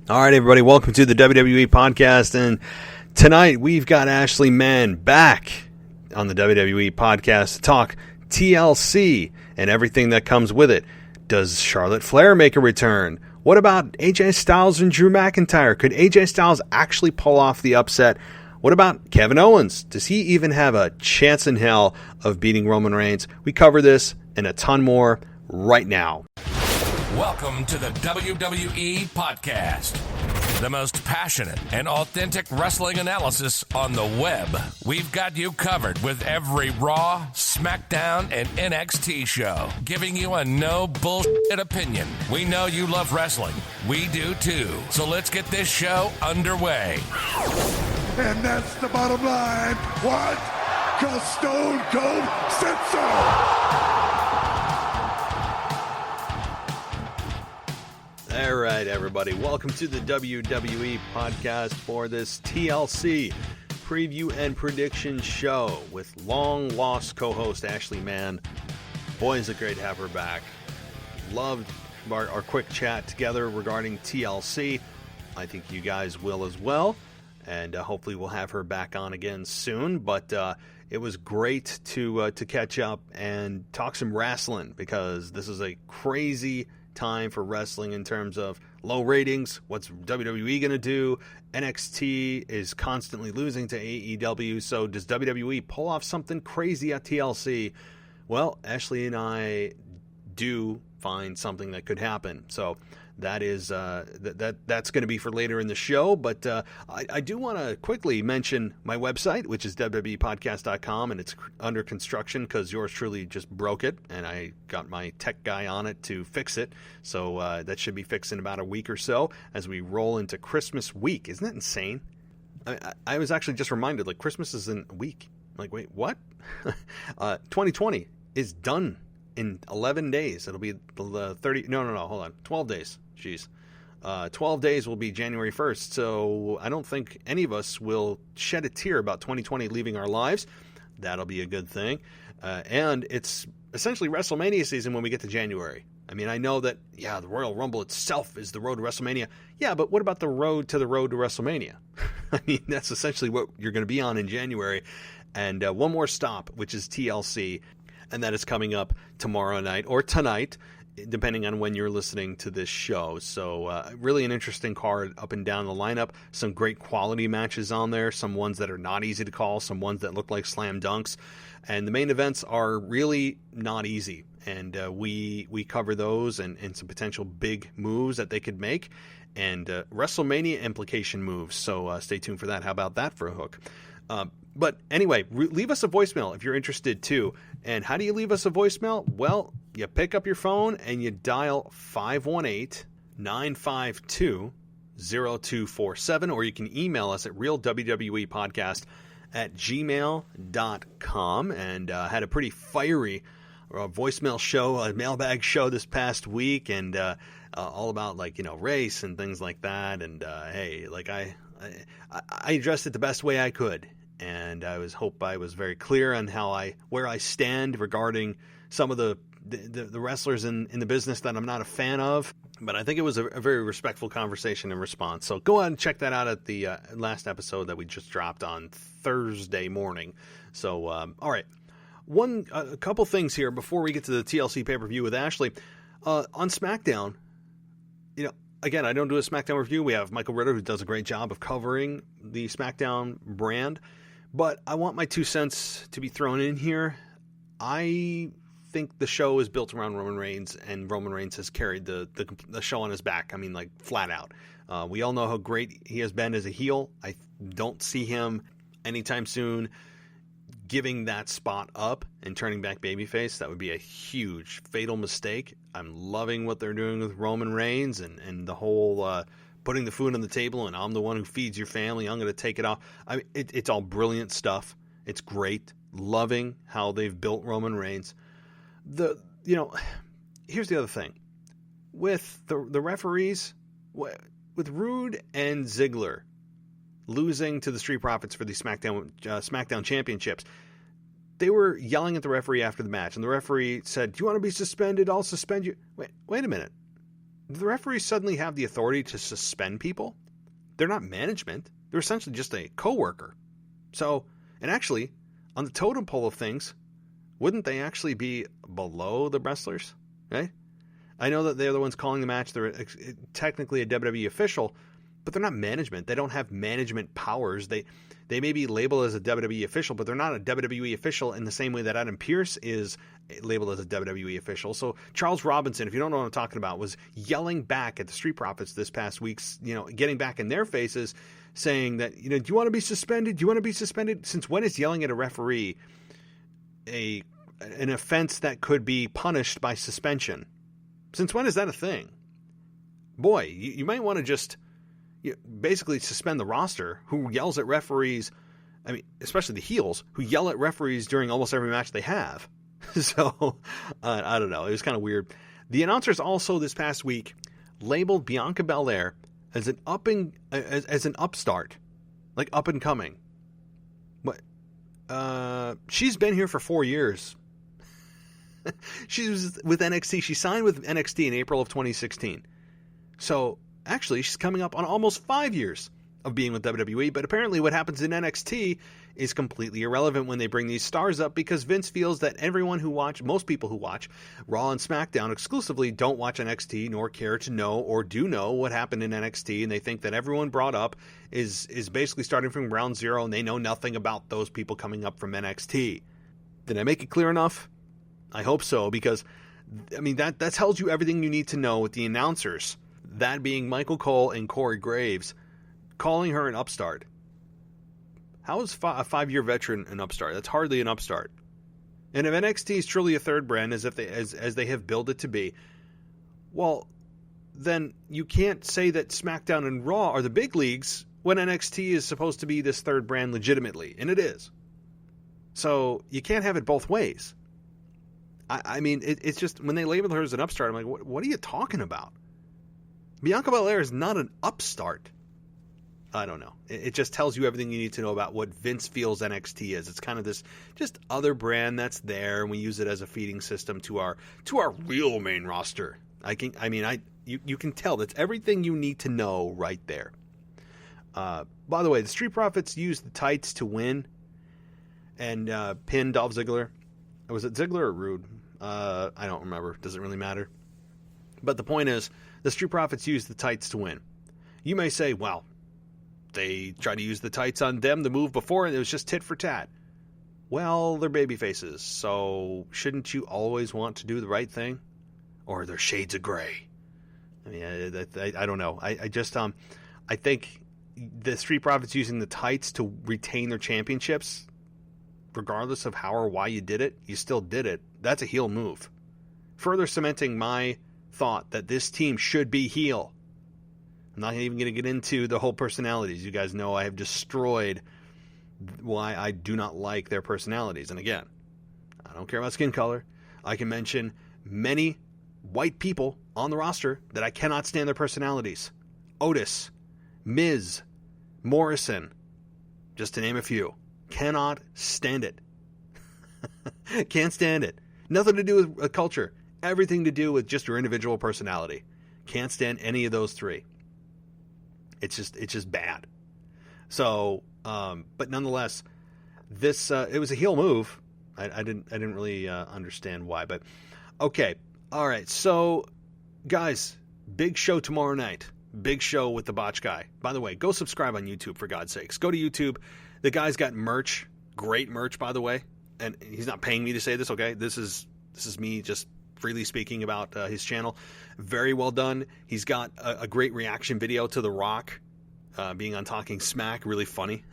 All right, everybody, welcome to the WWE Podcast, and tonight we've got Ashley Mann back on the WWE Podcast to talk TLC and everything that comes with it. Does Charlotte Flair make a return? What about AJ Styles and Drew McIntyre? Could AJ Styles actually pull off the upset? What about Kevin Owens? Does he even have a chance in hell of beating Roman Reigns? We cover this and a ton more right now. Welcome to the WWE Podcast, the most passionate and authentic wrestling analysis on the web. We've got you covered with every Raw, SmackDown, and NXT show, giving you a no bullshit opinion. We know you love wrestling. We do too. So let's get this show underway. And that's the bottom line. What? 'Cause Stone Cold said so. All right, everybody. Welcome to the WWE Podcast for this TLC preview and prediction show with long-lost co-host Ashley Mann. Boy, is it great to have her back. Loved our quick chat together regarding TLC. I think you guys will as well. And hopefully we'll have her back on again soon. But it was great to catch up and talk some wrestling, because this is a crazy time for wrestling in terms of low ratings. What's WWE going to do? NXT is constantly losing to AEW. So does WWE pull off something crazy at TLC? Well, Ashley and I do find something that could happen. So that is that's going to be for later in the show. But I do want to quickly mention my website, which is WWEpodcast.com, and it's under construction because yours truly just broke it, and I got my tech guy on it to fix it. So that should be fixed in about a week or so as we roll into Christmas week. Isn't that insane? I was actually just reminded, like, Christmas is in a week. Like, wait, what? 2020 is done in 11 days. It'll be the 12 days. Jeez. 12 days will be January 1st, so I don't think any of us will shed a tear about 2020 leaving our lives. That'll be a good thing. And it's essentially WrestleMania season when we get to January. I mean, I know that, the Royal Rumble itself is the road to WrestleMania. Yeah, but what about the road to WrestleMania? I mean, that's essentially what you're going to be on in January. And one more stop, which is TLC, and that is coming up tomorrow night or tonight, depending on when you're listening to this show. So really an interesting card up and down the lineup. Some great quality matches on there, some ones that are not easy to call, some ones that look like slam dunks. And the main events are really not easy. And we cover those and some potential big moves that they could make, and WrestleMania implication moves. So stay tuned for that. How about that for a hook? But anyway, leave us a voicemail if you're interested too. And how do you leave us a voicemail? Well, you pick up your phone and you dial 518-952-0247, or you can email us at realwwepodcast@gmail.com. And had a pretty fiery voicemail show, a mailbag show this past week, and all about, race and things like that. And hey, I addressed it the best way I could. And I hope I was very clear on where I stand regarding some of the wrestlers in the business that I'm not a fan of. But I think it was a very respectful conversation and response. So go ahead and check that out at the last episode that we just dropped on Thursday morning. So, all right. A couple things here before we get to the TLC pay-per-view with Ashley. On SmackDown, again, I don't do a SmackDown review. We have Michael Ritter, who does a great job of covering the SmackDown brand. But I want my 2 cents to be thrown in here. I think the show is built around Roman Reigns, and Roman Reigns has carried the show on his back. I mean, flat out. We all know how great he has been as a heel. I don't see him anytime soon giving that spot up and turning back babyface. That would be a huge, fatal mistake. I'm loving what they're doing with Roman Reigns and the whole putting the food on the table, and I'm the one who feeds your family. I'm going to take it off. It's all brilliant stuff. It's great. Loving how they've built Roman Reigns. Here's the other thing. With the referees, with Rude and Ziggler losing to the Street Profits for the SmackDown championships, they were yelling at the referee after the match, and the referee said, "Do you want to be suspended? I'll suspend you." Wait a minute. Do the referees suddenly have the authority to suspend people? They're not management. They're essentially just a co-worker. So, and actually, on the totem pole of things, wouldn't they actually be below the wrestlers? Right? I know that they're the ones calling the match. They're technically a WWE official, but they're not management. They don't have management powers. They may be labeled as a WWE official, but they're not a WWE official in the same way that Adam Pearce is labeled as a WWE official. So Charles Robinson, if you don't know what I'm talking about, was yelling back at the Street Profits this past week, getting back in their faces, saying that, do you want to be suspended? Do you want to be suspended? Since when is yelling at a referee an offense that could be punished by suspension? Since when is that a thing? Boy, you might want to just basically suspend the roster who yells at referees. I mean, especially the heels who yell at referees during almost every match they have. So, I don't know. It was kind of weird. The announcers also this past week labeled Bianca Belair as an upstart, like up and coming. But she's been here for 4 years. She was with NXT. She signed with NXT in April of 2016. So, actually, she's coming up on almost 5 years of being with WWE, but apparently what happens in NXT is completely irrelevant when they bring these stars up, because Vince feels that most people who watch Raw and SmackDown exclusively don't watch NXT nor care to know or do know what happened in NXT, and they think that everyone brought up is basically starting from ground zero, and they know nothing about those people coming up from NXT. Did I make it clear enough? I hope so, because I mean that tells you everything you need to know with the announcers, that being Michael Cole and Corey Graves, calling her an upstart. How is a 5-year veteran an upstart? That's hardly an upstart. And if NXT is truly a third brand, as they have billed it to be, well, then you can't say that SmackDown and Raw are the big leagues when NXT is supposed to be this third brand legitimately, and it is. So you can't have it both ways. I mean, it's just, when they label her as an upstart, I'm like, what are you talking about? Bianca Belair is not an upstart. I don't know. It just tells you everything you need to know about what Vince feels NXT is. It's kind of this just other brand that's there, and we use it as a feeding system to our real main roster. You can tell that's everything you need to know right there. By the way, the Street Profits used the tights to win and pin Dolph Ziggler. Was it Ziggler or Rude? I don't remember. Doesn't really matter. But the point is, the Street Profits used the tights to win. You may say, well, they tried to use the tights on them the move before, and it was just tit for tat. Well, they're baby faces, so shouldn't you always want to do the right thing? Or they're shades of gray? I mean, I don't know. I think the Street Profits using the tights to retain their championships, regardless of how or why you did it, you still did it. That's a heel move. Further cementing my thought that this team should be heel. I'm not even going to get into the whole personalities. You guys know I have destroyed why I do not like their personalities. And again, I don't care about skin color. I can mention many white people on the roster that I cannot stand their personalities. Otis, Miz, Morrison, just to name a few. Cannot stand it. Can't stand it. Nothing to do with culture. Everything to do with just your individual personality. Can't stand any of those three. It's just bad. So, but nonetheless, this it was a heel move. I didn't really understand why, but okay, all right. So, guys, big show tomorrow night. Big show with the Botch Guy. By the way, go subscribe on YouTube for God's sakes. Go to YouTube. The guy's got merch, great merch, by the way, and he's not paying me to say this. Okay, this is me just freely speaking about his channel. Very well done. He's got a great reaction video to The Rock being on Talking Smack. Really funny.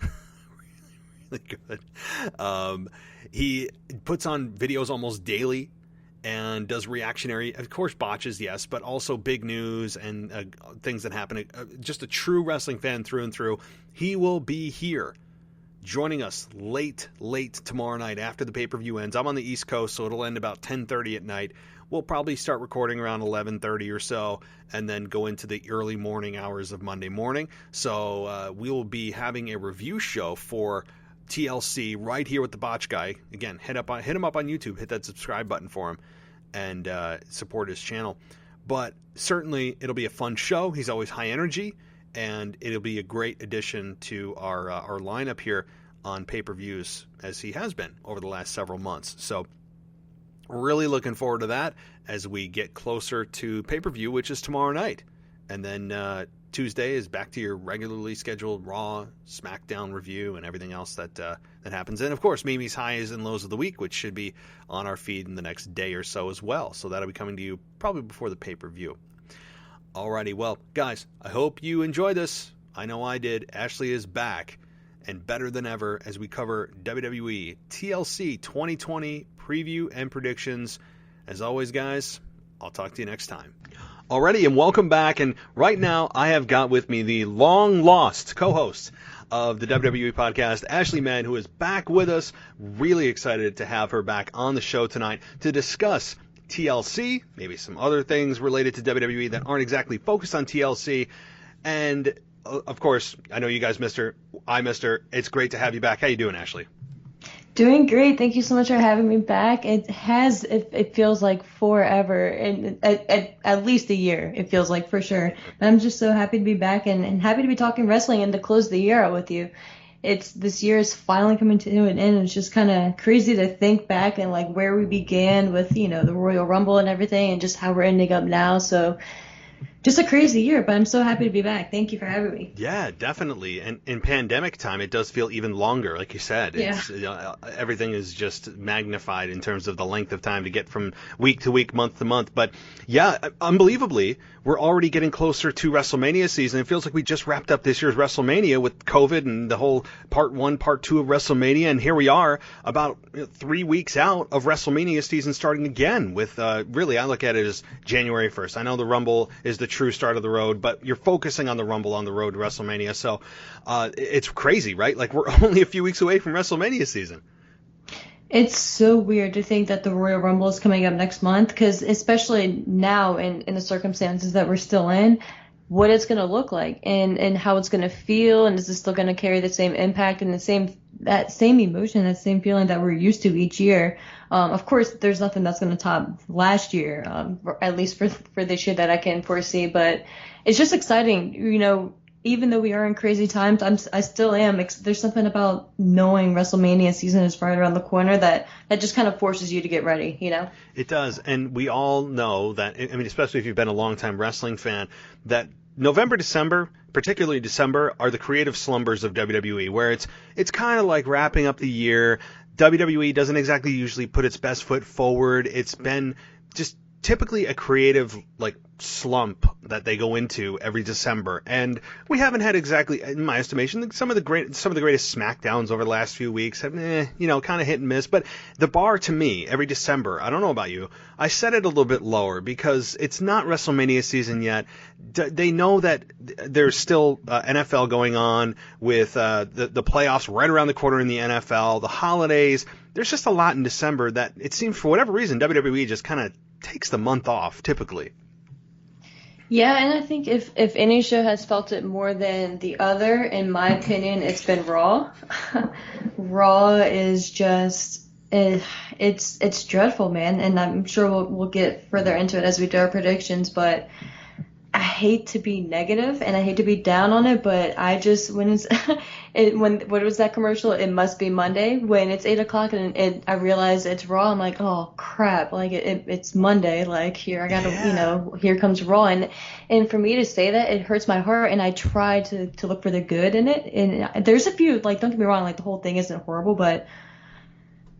Really good. He puts on videos almost daily and does reactionary, of course, botches, yes, but also big news and things that happen. Just a true wrestling fan through and through. He will be here joining us late tomorrow night after the pay-per-view ends. I'm on the East Coast, so it'll end about 10:30 at night. We'll probably start recording around 11:30 or so, and then go into the early morning hours of Monday morning. So we will be having a review show for TLC right here with the Botch Guy. Again, hit him up on YouTube, hit that subscribe button for him, and support his channel. but certainly it'll be a fun show. He's always high energy, and it'll be a great addition to our lineup here on pay-per-views, as he has been over the last several months. So really looking forward to that as we get closer to pay-per-view, which is tomorrow night. And then Tuesday is back to your regularly scheduled Raw, SmackDown review, and everything else that happens. And, of course, Mimi's Highs and Lows of the Week, which should be on our feed in the next day or so as well. So that'll be coming to you probably before the pay-per-view. Alrighty, well, guys, I hope you enjoyed this. I know I did. Ashley is back, and better than ever, as we cover WWE TLC 2020 preview and predictions. As always, guys, I'll talk to you next time. Alrighty, and welcome back. And right now, I have got with me the long-lost co-host of the WWE Podcast, Ashley Mann, who is back with us. Really excited to have her back on the show tonight to discuss TLC, maybe some other things related to WWE that aren't exactly focused on TLC. And, of course, I know you guys missed her. I missed her. It's great to have you back. How you doing, Ashley? Doing great. Thank you so much for having me back. It feels like forever, and at least a year, it feels like, for sure. And I'm just so happy to be back and happy to be talking wrestling and to close the year out with you. This year is finally coming to an end. It's just kind of crazy to think back and like where we began with, the Royal Rumble and everything, and just how we're ending up now. So just a crazy year, but I'm so happy to be back. Thank you for having me. Yeah, definitely. And in pandemic time, it does feel even longer, like you said. It's, everything is just magnified in terms of the length of time to get from week to week, month to month. But yeah, unbelievably, we're already getting closer to WrestleMania season. It feels like we just wrapped up this year's WrestleMania with COVID and the whole part 1, part 2 of WrestleMania. And here we are about 3 weeks out of WrestleMania season starting again with, really, I look at it as January 1st. I know the Rumble is the true start of the road, but you're focusing on the Rumble on the road to WrestleMania. So it's crazy, right? Like, we're only a few weeks away from WrestleMania season. It's so weird to think that the Royal Rumble is coming up next month, because especially now in the circumstances that we're still in, what it's going to look like and how it's going to feel, and is it still going to carry the same impact and that same emotion, that same feeling that we're used to each year. Of course, there's nothing that's going to top last year, at least for this year that I can foresee. But it's just exciting, even though we are in crazy times, I still am. There's something about knowing WrestleMania season is right around the corner that just kind of forces you to get ready, It does. And we all know that, I mean, especially if you've been a longtime wrestling fan, that November, December, particularly December, are the creative slumbers of WWE, where it's kind of like wrapping up the year. WWE doesn't exactly usually put its best foot forward. It's been just typically a creative slump that they go into every December, and we haven't had exactly, in my estimation, some of the greatest SmackDowns over the last few weeks have kind of hit and miss. But the bar to me every December, I don't know about you, I set it a little bit lower because it's not WrestleMania season yet. They know that there's still NFL going on with the playoffs right around the corner in the NFL, the holidays. There's just a lot in December that it seems for whatever reason WWE just kind of takes the month off typically. Yeah, and I think if any show has felt it more than the other, in my opinion, it's been Raw. Raw is just it's dreadful, man, and I'm sure we'll get further into it as we do our predictions, but I hate to be negative and I hate to be down on it, but I just what was that commercial? It must be Monday when it's 8:00 and I realize it's Raw. I'm like, oh crap! Like it's Monday. Like here I gotta, here comes Raw, and for me to say that, it hurts my heart. And I try to look for the good in it. And there's a few, don't get me wrong, the whole thing isn't horrible, but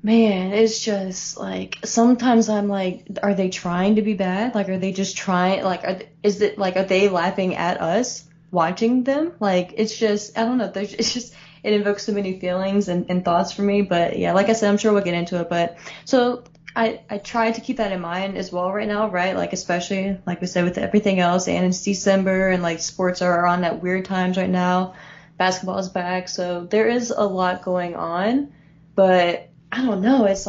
man, it's just sometimes I'm like, are they trying to be bad? Are they just trying? Are they laughing at us watching them? It's just, I don't know. It invokes so many feelings and thoughts for me. But yeah, like I said, I'm sure we'll get into it. But so I try to keep that in mind as well right now, right? Especially like we said with everything else, and it's December and sports are on at weird times right now. Basketball is back, so there is a lot going on, but I don't know. It's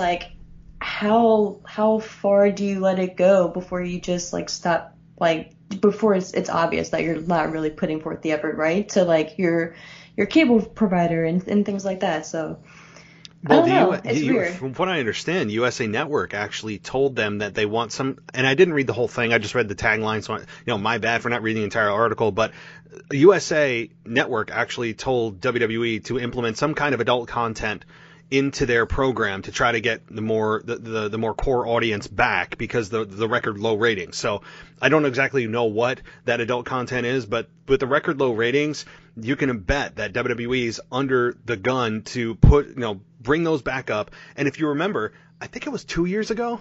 how far do you let it go before you just stop, before it's obvious that you're not really putting forth the effort, right? To your cable provider and things like that. So I don't know. It's weird. From what I understand, USA Network actually told them that they want some, and I didn't read the whole thing. I just read the tagline, so my bad for not reading the entire article. But USA Network actually told WWE to implement some kind of adult content into their program to try to get the more core audience back because the record low ratings. So I don't exactly know what that adult content is, but with the record low ratings, you can bet that WWE is under the gun to bring those back up. And if you remember, I think it was 2 years ago.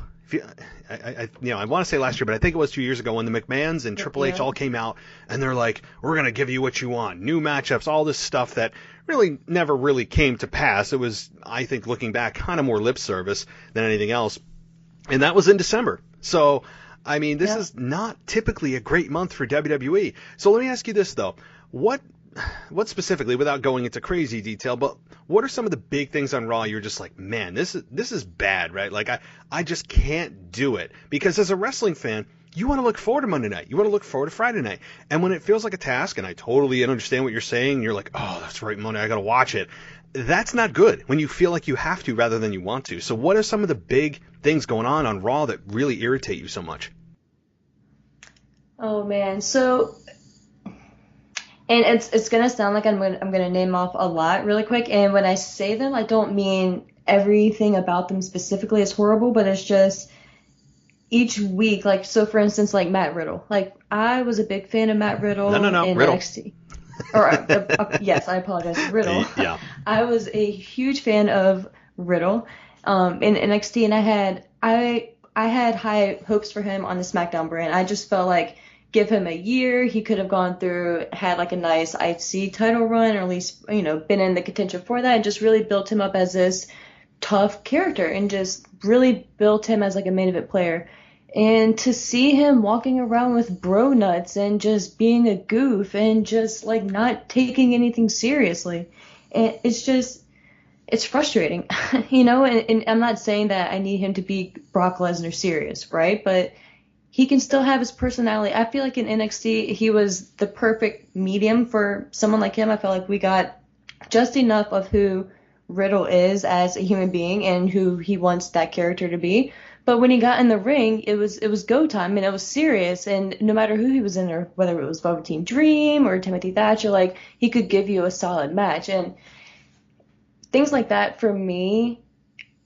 I want to say last year, but I think it was 2 years ago when the McMahons and Triple H all came out and they're like, we're going to give you what you want, new matchups, all this stuff that really never really came to pass. It was, I think, looking back, kind of more lip service than anything else. And that was in December. So, I mean, this is not typically a great month for WWE. So let me ask you this, though. What specifically, without going into crazy detail, but what are some of the big things on Raw you're just like, man, this is bad, right? Like, I just can't do it. Because as a wrestling fan, you want to look forward to Monday night. You want to look forward to Friday night. And when it feels like a task, and I totally understand what you're saying, you're like, oh, that's right, Monday, I got to watch it. That's not good when you feel like you have to rather than you want to. So what are some of the big things going on Raw that really irritate you so much? Oh, man. So, and it's going to sound like I'm going to name off a lot really quick. And when I say them, I don't mean everything about them specifically is horrible, but it's just each week, like, so for instance, like Matt Riddle. Like, I was a big fan of Matt Riddle in Riddle. NXT. Or, yes, I apologize, Riddle. Yeah. I was a huge fan of Riddle in NXT, and I had high hopes for him on the SmackDown brand. I just felt like, give him a year, he could have gone through, had like a nice IC title run, or at least, been in the contention for that, and just really built him up as this tough character, and just really built him as like a main event player. And to see him walking around with bro nuts and just being a goof and just like not taking anything seriously, and it's frustrating, and I'm not saying that I need him to be Brock Lesnar serious, right? But he can still have his personality. I feel like in NXT, he was the perfect medium for someone like him. I felt like we got just enough of who Riddle is as a human being and who he wants that character to be. But when he got in the ring, it was go time, and it was serious. And no matter who he was in there, whether it was Velveteen Dream or Timothy Thatcher, like, he could give you a solid match. And things like that, for me,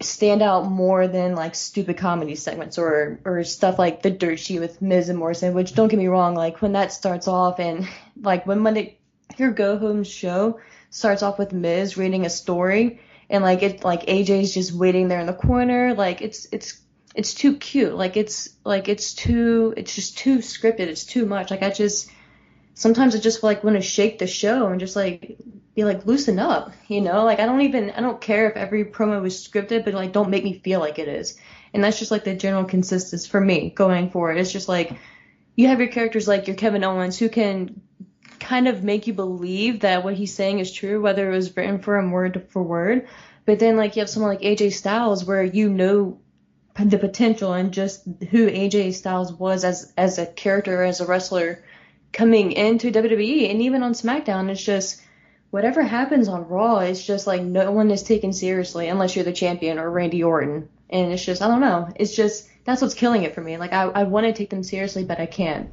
stand out more than like stupid comedy segments or stuff like the dirt sheet with Miz and Morrison, which, don't get me wrong, like when that starts off, and like when your go home show starts off with Miz reading a story, and like AJ's just waiting there in the corner, like it's too cute, it's just too scripted, it's too much. Like, sometimes I just want to shake the show and just like be like, loosen up, like I don't care if every promo is scripted, but like, don't make me feel like it is. And that's just like the general consistency for me going forward. It's just like, you have your characters like your Kevin Owens, who can kind of make you believe that what he's saying is true, whether it was written for him word for word. But then like you have someone like AJ Styles, where the potential and just who AJ Styles was as a character, as a wrestler coming into WWE, and even on SmackDown. It's just, whatever happens on Raw, it's just like no one is taken seriously unless you're the champion or Randy Orton. And it's just, I don't know. It's just, that's what's killing it for me. Like, I want to take them seriously, but I can't.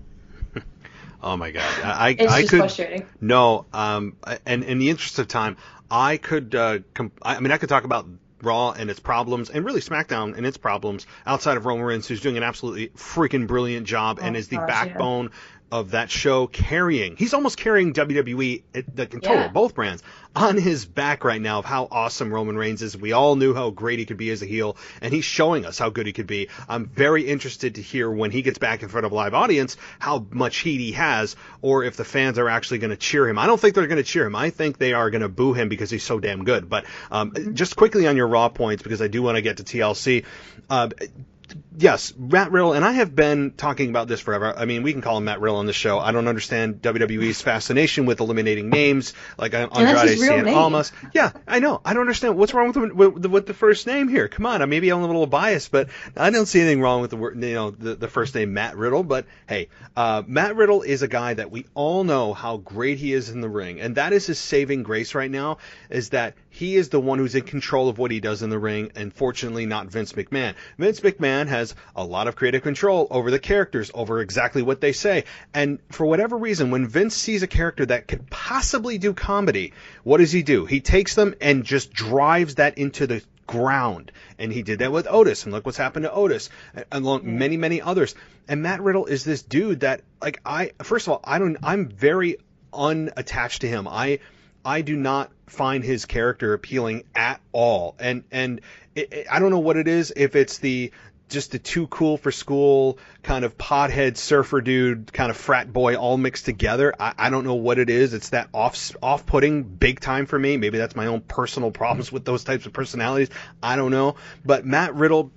Oh my God. It's just frustrating. No. And in the interest of time, I could talk about Raw and its problems, and really SmackDown and its problems, outside of Roman Reigns, who's doing an absolutely freaking brilliant job and is the backbone of that show, he's almost carrying WWE in total, both brands, on his back right now, of how awesome Roman Reigns is. We all knew how great he could be as a heel, and he's showing us how good he could be. I'm very interested to hear, when he gets back in front of a live audience, how much heat he has, or if the fans are actually going to cheer him. I don't think they're going to cheer him. I think they are going to boo him because he's so damn good. But just quickly on your Raw points, because I do want to get to TLC, yes, Matt Riddle, and I have been talking about this forever. I mean, we can call him Matt Riddle on the show. I don't understand WWE's fascination with eliminating names like Andrade Cien Almas. Yeah, I know. I don't understand what's wrong with the first name here. Come on, maybe I'm a little biased, but I don't see anything wrong with the word, the first name Matt Riddle. But hey, Matt Riddle is a guy that we all know how great he is in the ring, and that is his saving grace right now. Is that he is the one who's in control of what he does in the ring, and fortunately not Vince McMahon. Vince McMahon has a lot of creative control over the characters, over exactly what they say. And for whatever reason, when Vince sees a character that could possibly do comedy, what does he do? He takes them and just drives that into the ground. And he did that with Otis, and look what's happened to Otis, along many, many others. And Matt Riddle is this dude that, like, I'm very unattached to him. I do not find his character appealing at all. And I don't know what it is, if it's just the too cool for school kind of pothead surfer dude, kind of frat boy all mixed together. I don't know what it is. It's that off-putting big time for me. Maybe that's my own personal problems with those types of personalities. I don't know. But Matt Riddle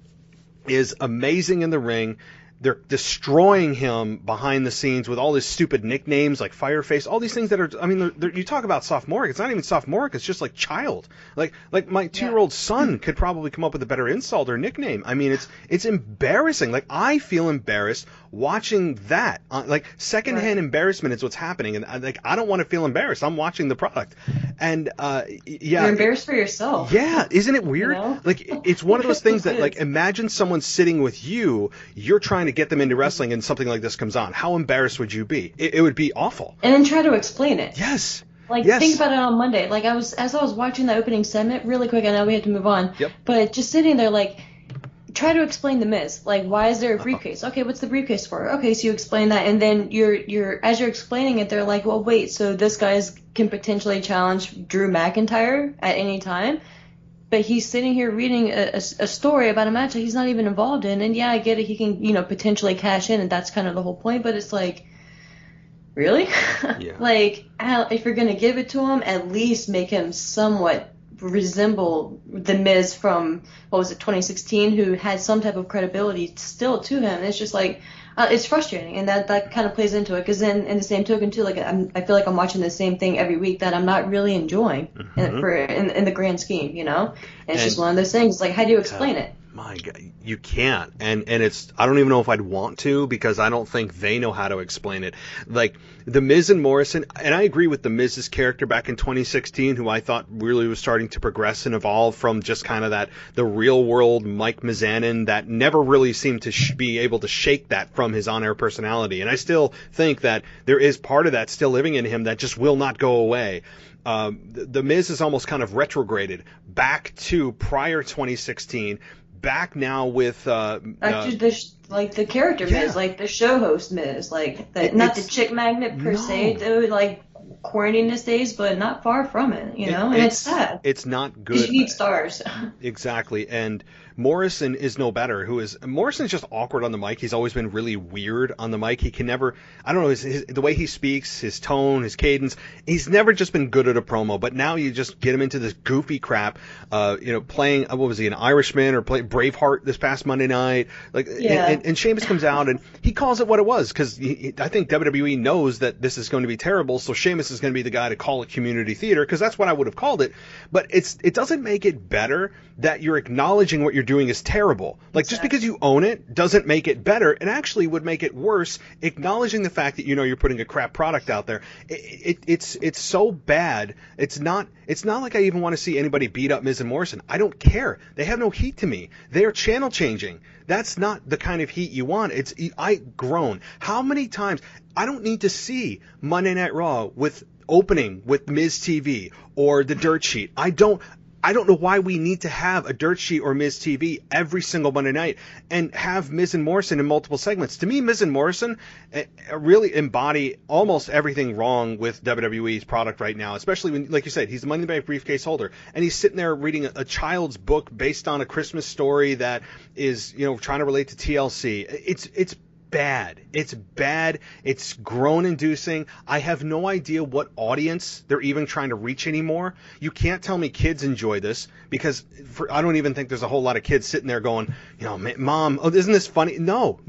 is amazing in the ring. They're destroying him behind the scenes with all these stupid nicknames like Fireface, all these things that are, I mean, you talk about sophomoric. It's not even sophomoric. It's just like child. Like my 2-year-old son could probably come up with a better insult or nickname. I mean, it's embarrassing. Like, I feel embarrassed watching that. Like, secondhand embarrassment is what's happening. And I don't want to feel embarrassed. I'm watching the product. And, yeah. You're embarrassed for yourself. Yeah. Isn't it weird? You know? Like, it's one of those things that, like, imagine someone sitting with you, you're trying to get them into wrestling and something like this comes on. How embarrassed would you be? It would be awful. And then try to explain it. Yes. Like, yes. Think about it on Monday. Like, as I was watching the opening segment, really quick, I know we have to move on. Yep. But just sitting there, like, try to explain the Miz. Like, why is there a briefcase? Okay, what's the briefcase for? Okay, so you explain that, and then as you're explaining it, they're like, well, wait, so this guy can potentially challenge Drew McIntyre at any time? But he's sitting here reading a story about a match that he's not even involved in. And yeah, I get it. He can, potentially cash in, and that's kind of the whole point. But it's like, really? Yeah. Like, if you're going to give it to him, at least make him somewhat resemble the Miz from, 2016, who had some type of credibility still to him. And it's just like, it's frustrating, and that kind of plays into it, because then in the same token too, like I feel like I'm watching the same thing every week that I'm not really enjoying in the grand scheme, And it's just one of those things. Like, how do you explain it? My God, you can't, and it's, I don't even know if I'd want to, because I don't think they know how to explain it. Like, the Miz and Morrison, and I agree with the Miz's character back in 2016, who I thought really was starting to progress and evolve from just kind of the real world Mike Mizanin that never really seemed to be able to shake that from his on-air personality. And I still think that there is part of that still living in him that just will not go away. The Miz is almost kind of retrograded back to prior 2016. Back now with the character Miz, like the show host Miz, like not the chick magnet per se, though, like corniness days, but not far from it, and it's sad. It's not good. You need stars. Exactly. And Morrison is no better. Morrison's just awkward on the mic. He's always been really weird on the mic. He can never, I don't know, the way he speaks, his tone, his cadence, he's never just been good at a promo. But now you just get him into this goofy crap, playing, what was he, an Irishman, or play Braveheart this past Monday night. And Sheamus comes out and he calls it what it was, because I think WWE knows that this is going to be terrible, so Sheamus is going to be the guy to call it community theater, because that's what I would have called it. But it doesn't make it better that you're acknowledging what you're doing is terrible. Like, just because you own it doesn't make it better. It actually would make it worse, acknowledging the fact that you're putting a crap product out there. It's so bad. It's not like I even want to see anybody beat up Miz and Morrison. I don't care. They have no heat to me. They are channel changing. That's not the kind of heat you want. I've grown. How many times? I don't need to see Monday Night Raw opening with Miz TV or the Dirt Sheet. I don't know why we need to have a Dirt Sheet or Miz TV every single Monday night and have Miz and Morrison in multiple segments. To me, Miz and Morrison really embody almost everything wrong with WWE's product right now, especially when, like you said, he's the Money in the Bank briefcase holder, and he's sitting there reading a child's book based on a Christmas story that is, trying to relate to TLC. It's bad. It's bad. It's groan-inducing. I have no idea what audience they're even trying to reach anymore. You can't tell me kids enjoy this, because I don't even think there's a whole lot of kids sitting there going, Mom, isn't this funny? No,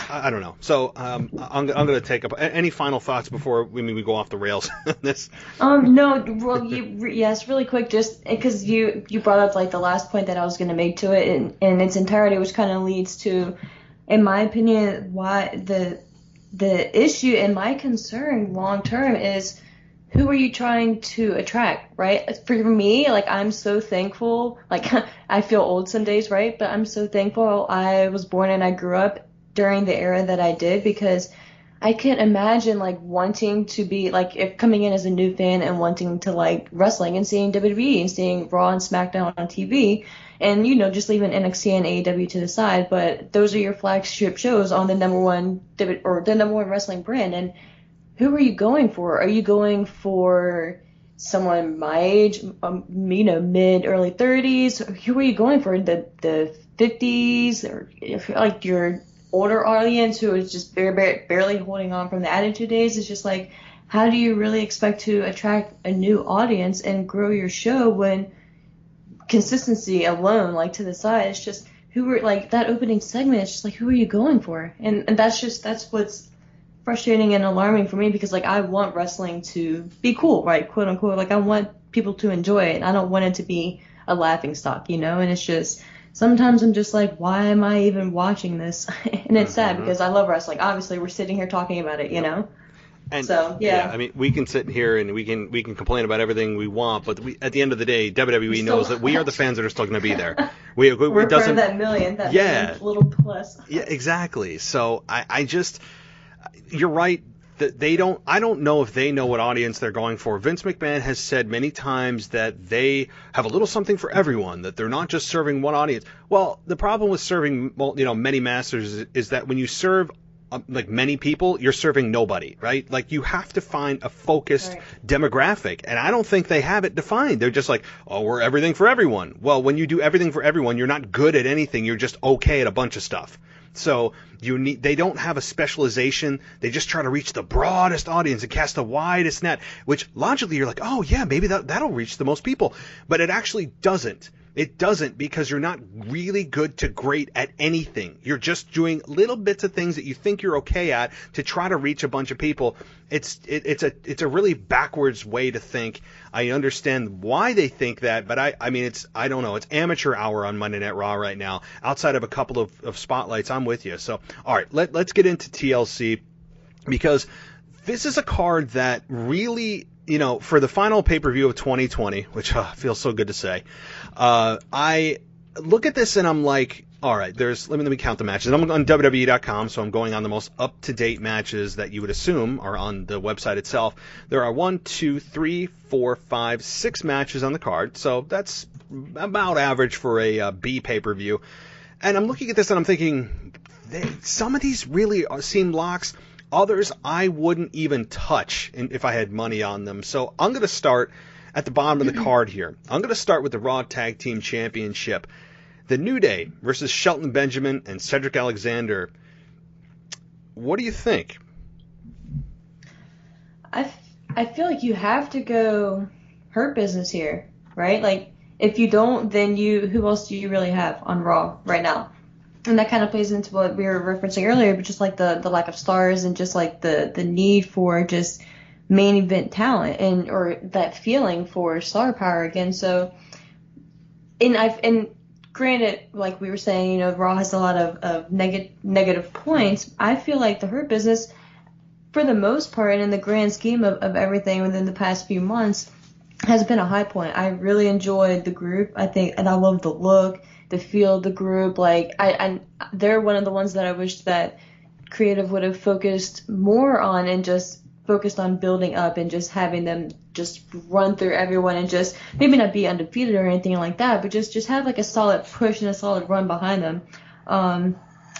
I don't know. So I'm going to take up any final thoughts before we go off the rails on this. No, well, yes, really quick, just because you brought up like the last point that I was going to make to it in its entirety, which kind of leads to, in my opinion, why the issue and my concern long term is, who are you trying to attract, right? For me, like, I'm so thankful, like, I feel old some days, right? But I'm so thankful I was born and I grew up during the era that I did, because I can't imagine, like, wanting to be, like, if coming in as a new fan and wanting to like wrestling and seeing WWE and seeing Raw and SmackDown on TV, and, just leaving NXT and AEW to the side, but those are your flagship shows on the number one wrestling brand. And who are you going for? Are you going for someone my age, mid, early 30s? Who are you going for? The 50s, or if like your older audience who is just barely holding on from the Attitude Days? It's just like, how do you really expect to attract a new audience and grow your show when consistency alone, like, to the side, it's just, who are, like, that opening segment, it's just like, who are you going for? And that's what's frustrating and alarming for me, because, like, I want wrestling to be cool, right, quote unquote, like, I want people to enjoy it, and I don't want it to be a laughing stock, and it's just, sometimes I'm just like, why am I even watching this? And it's sad, because I love wrestling. Obviously, we're sitting here talking about it, And, so, yeah. I mean, we can sit here and we can complain about everything we want, but at the end of the day, WWE knows that we are the fans that are still going to be there. We're part of that million little plus. Yeah, exactly. So I just, you're right. That I don't know if they know what audience they're going for. Vince McMahon has said many times that they have a little something for everyone, that they're not just serving one audience. Well, the problem with serving, many masters is that when you serve like many people, you're serving nobody, right? Like, you have to find a focused demographic, and I don't think they have it defined. They're just like, oh, we're everything for everyone. Well, when you do everything for everyone, you're not good at anything. You're just okay at a bunch of stuff. So they don't have a specialization. They just try to reach the broadest audience and cast the widest net, which logically you're like, oh yeah, maybe that'll reach the most people. But it actually doesn't. It doesn't, because you're not really good to great at anything. You're just doing little bits of things that you think you're okay at to try to reach a bunch of people. It's a really backwards way to think. I understand why they think that, but I don't know. It's amateur hour on Monday Night Raw right now. Outside of a couple of spotlights, I'm with you. So, all right, let's get into TLC, because this is a card that really, for the final pay-per-view of 2020, which feels so good to say, I look at this and I'm like, all right, let me count the matches. I'm on WWE.com, so I'm going on the most up-to-date matches that you would assume are on the website itself. There are 1, 2, 3, 4, 5, 6 matches on the card, so that's about average for a B pay-per-view. And I'm looking at this and I'm thinking, some of these really seem locks. Others I wouldn't even touch if I had money on them. So I'm going to start at the bottom of the card here. I'm going to start with the Raw Tag Team Championship. The New Day versus Shelton Benjamin and Cedric Alexander. What do you think? I feel like you have to go Hurt Business here, right? Like, if you don't, then who else do you really have on Raw right now? And that kind of plays into what we were referencing earlier, but just like the lack of stars and just like the need for just main event talent or that feeling for star power again. So, and granted, like we were saying, Raw has a lot of negative points. I feel like the Hurt Business, for the most part, and in the grand scheme of everything within the past few months, has been a high point. I really enjoyed the group, I think, and I love the look, the feel of the group. Like, they're one of the ones that I wish that creative would have focused more on, and just focused on building up and just having them just run through everyone and just maybe not be undefeated or anything like that, but just have like a solid push and a solid run behind them.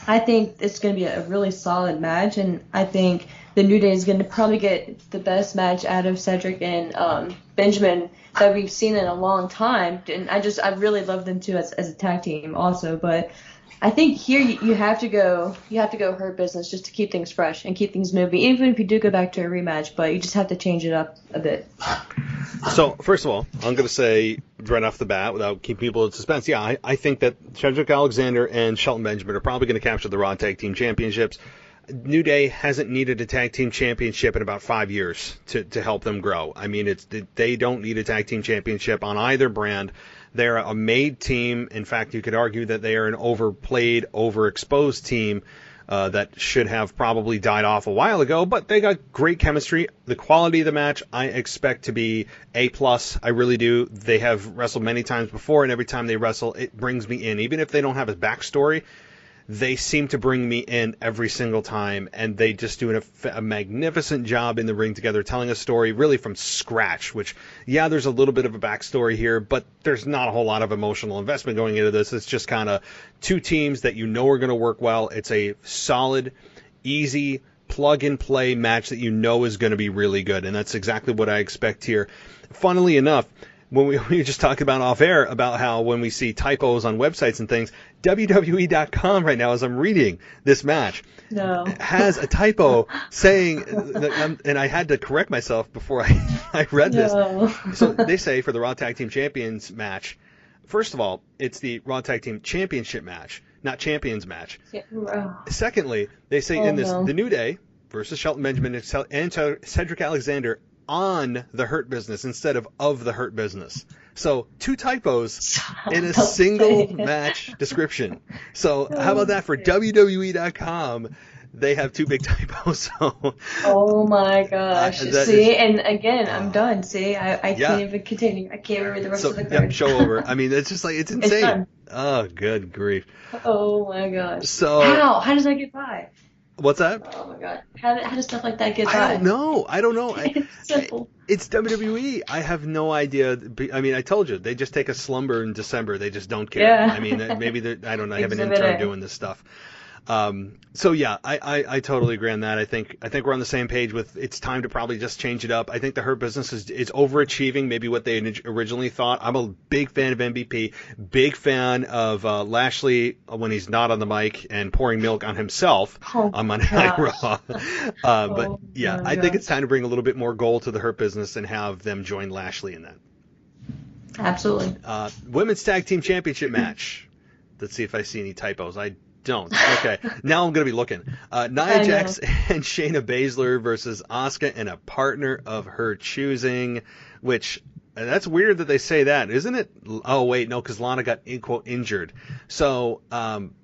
I think it's going to be a really solid match, and I think the New Day is going to probably get the best match out of Cedric and Benjamin that we've seen in a long time. And I really love them too as a tag team also. But I think here you have to go Hurt Business just to keep things fresh and keep things moving, even if you do go back to a rematch, but you just have to change it up a bit. So, first of all, I'm going to say right off the bat, without keeping people in suspense, yeah, I think that Cedric Alexander and Shelton Benjamin are probably going to capture the Raw Tag Team Championships. New Day hasn't needed a tag team championship in about 5 years to help them grow. I mean, they don't need a tag team championship on either brand. They're a made team. In fact, you could argue that they are an overplayed, overexposed team that should have probably died off a while ago, but they got great chemistry. The quality of the match I expect to be A+. I really do. They have wrestled many times before, and every time they wrestle, it brings me in. Even if they don't have a backstory, they seem to bring me in every single time, and they just do a magnificent job in the ring together, telling a story really from scratch, which, yeah, there's a little bit of a backstory here, but there's not a whole lot of emotional investment going into this. It's just kind of two teams that you know are going to work well. It's a solid, easy, plug-and-play match that you know is going to be really good, and that's exactly what I expect here. Funnily enough, when we were just talking about off air about how when we see typos on websites and things, WWE.com right now, as I'm reading this match, has a typo saying, and I had to correct myself before I read this. So they say for the Raw Tag Team Champions match, first of all, it's the Raw Tag Team Championship match, not Champions match. Secondly, they say the New Day versus Shelton Benjamin and Cedric Alexander on the Hurt Business instead of the Hurt Business. So 2 typos in a single match description. So how about that for WWE.com? They have 2 big typos. So, oh my gosh. See, and again, I'm done. See, I can't even continue. I can't read the rest of the card. Show over. I mean, it's just like, it's insane. Oh, good grief. Oh my gosh. So how does that get by? What's that? Oh my god. How does stuff like that get by? I don't know. It's simple. It's WWE. I have no idea. I mean, I told you, they just take a slumber in December. They just don't care. Yeah. I mean, maybe I don't know. I have an intern doing this stuff. So yeah, I totally agree on that. I think we're on the same page with it's time to probably just change it up. I think the Hurt Business is overachieving maybe what they originally thought. I'm a big fan of MVP, big fan of Lashley when he's not on the mic and pouring milk on himself on Monday Night Raw. But yeah, I think it's time to bring a little bit more gold to the Hurt Business and have them join Lashley in that. Absolutely. Women's Tag Team Championship match. Let's see if I see any typos. I don't. Okay. Now I'm going to be looking. Nia Jax and Shayna Baszler versus Asuka and a partner of her choosing, which that's weird that they say that, isn't it? Oh, wait, no, because Lana got, quote, injured. So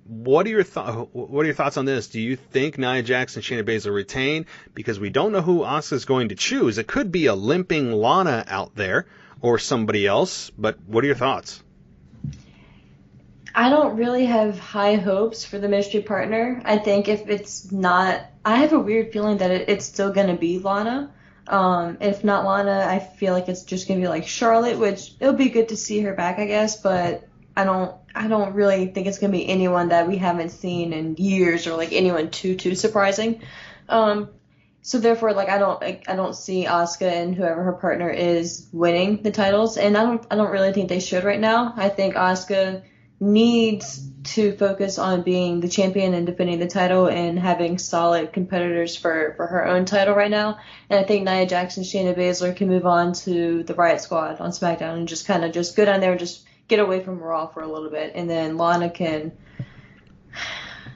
what are your thoughts on this? Do you think Nia Jax and Shayna Baszler retain? Because we don't know who Asuka's going to choose. It could be a limping Lana out there or somebody else, but what are your thoughts? I don't really have high hopes for the mystery partner. I think if it's not, I have a weird feeling that it's still going to be Lana. If not Lana, I feel like it's just going to be like Charlotte, which it'll be good to see her back, I guess, but I don't really think it's going to be anyone that we haven't seen in years or like anyone too surprising. So therefore, like I don't see Asuka and whoever her partner is winning the titles, and I don't really think they should right now. I think Asuka needs to focus on being the champion and defending the title and having solid competitors for her own title right now. And I think Nia Jax and Shayna Baszler can move on to the Riot Squad on SmackDown and just kind of just go down there and just get away from Raw for a little bit. And then Lana can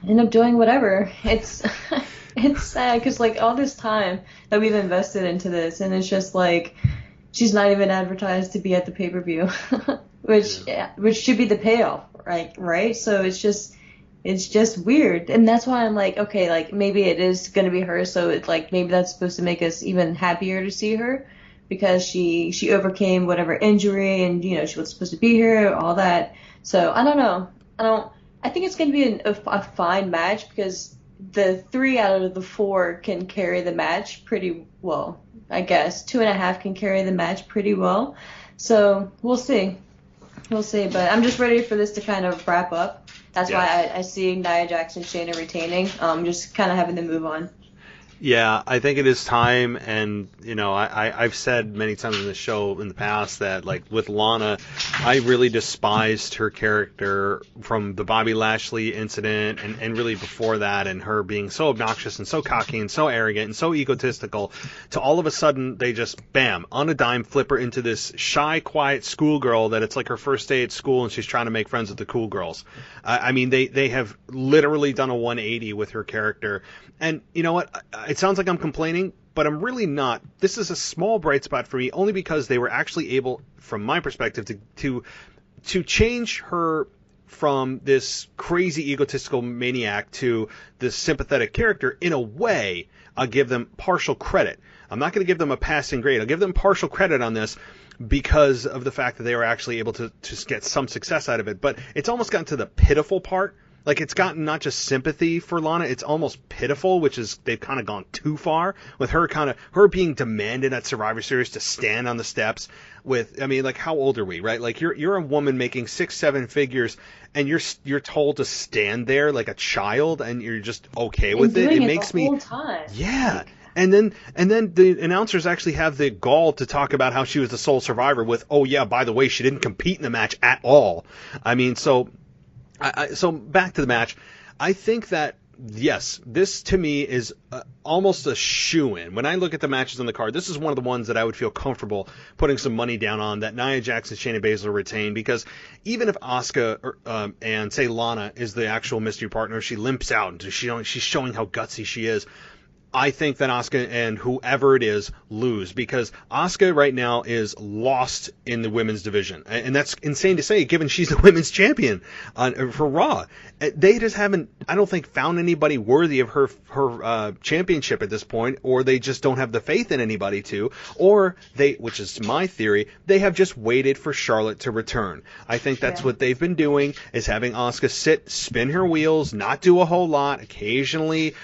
end up doing whatever. It's sad because like all this time that we've invested into this, and it's just like she's not even advertised to be at the pay-per-view. Which should be the payoff, right? So it's just weird, and that's why I'm like, okay, like maybe it is gonna be her, so it's like maybe that's supposed to make us even happier to see her because she overcame whatever injury and she was supposed to be here, all that. So I don't know. I think it's gonna be a fine match because the 3 out of the 4 can carry the match pretty well. I guess 2.5 can carry the match pretty well. So we'll see. We'll see, but I'm just ready for this to kind of wrap up. That's why I see Nia Jax and Shayna retaining. Just kind of having them move on. Yeah, I think it is time, and I've said many times in the show in the past that, like, with Lana, I really despised her character from the Bobby Lashley incident, and really before that, and her being so obnoxious and so cocky and so arrogant and so egotistical, to all of a sudden they just, bam, on a dime, flip her into this shy, quiet schoolgirl that it's like her first day at school and she's trying to make friends with the cool girls. I mean, they have literally done a 180 with her character. And you know what? It sounds like I'm complaining, but I'm really not. This is a small bright spot for me, only because they were actually able, from my perspective, to change her from this crazy egotistical maniac to this sympathetic character in a way. I'll give them partial credit. I'm not going to give them a passing grade. I'll give them partial credit on this because of the fact that they were actually able to get some success out of it. But it's almost gotten to the pitiful part. Like, it's gotten not just sympathy for Lana, it's almost pitiful, which is they've kind of gone too far with her being demanded at Survivor Series to stand on the steps with, I mean, like, how old are we, right? Like, you're a woman making 6-7 figures and you're told to stand there like a child and you're just okay with it. It makes me, whole time. Yeah. And then the announcers actually have the gall to talk about how she was the sole survivor with, oh yeah, by the way, she didn't compete in the match at all. I mean, so back to the match. I think that, yes, this to me is almost a shoo-in. When I look at the matches on the card, this is one of the ones that I would feel comfortable putting some money down on, that Nia Jax and Shayna Baszler retain, because even if Asuka and, say, Lana is the actual mystery partner, she limps out and she's showing how gutsy she is. I think that Asuka and whoever it is lose, because Asuka right now is lost in the women's division. And that's insane to say, given she's the women's champion for Raw. They just haven't, I don't think, found anybody worthy of her championship at this point, or they just don't have the faith in anybody to, or they, which is my theory, they have just waited for Charlotte to return. I think that's what they've been doing, is having Asuka sit, spin her wheels, not do a whole lot, occasionally,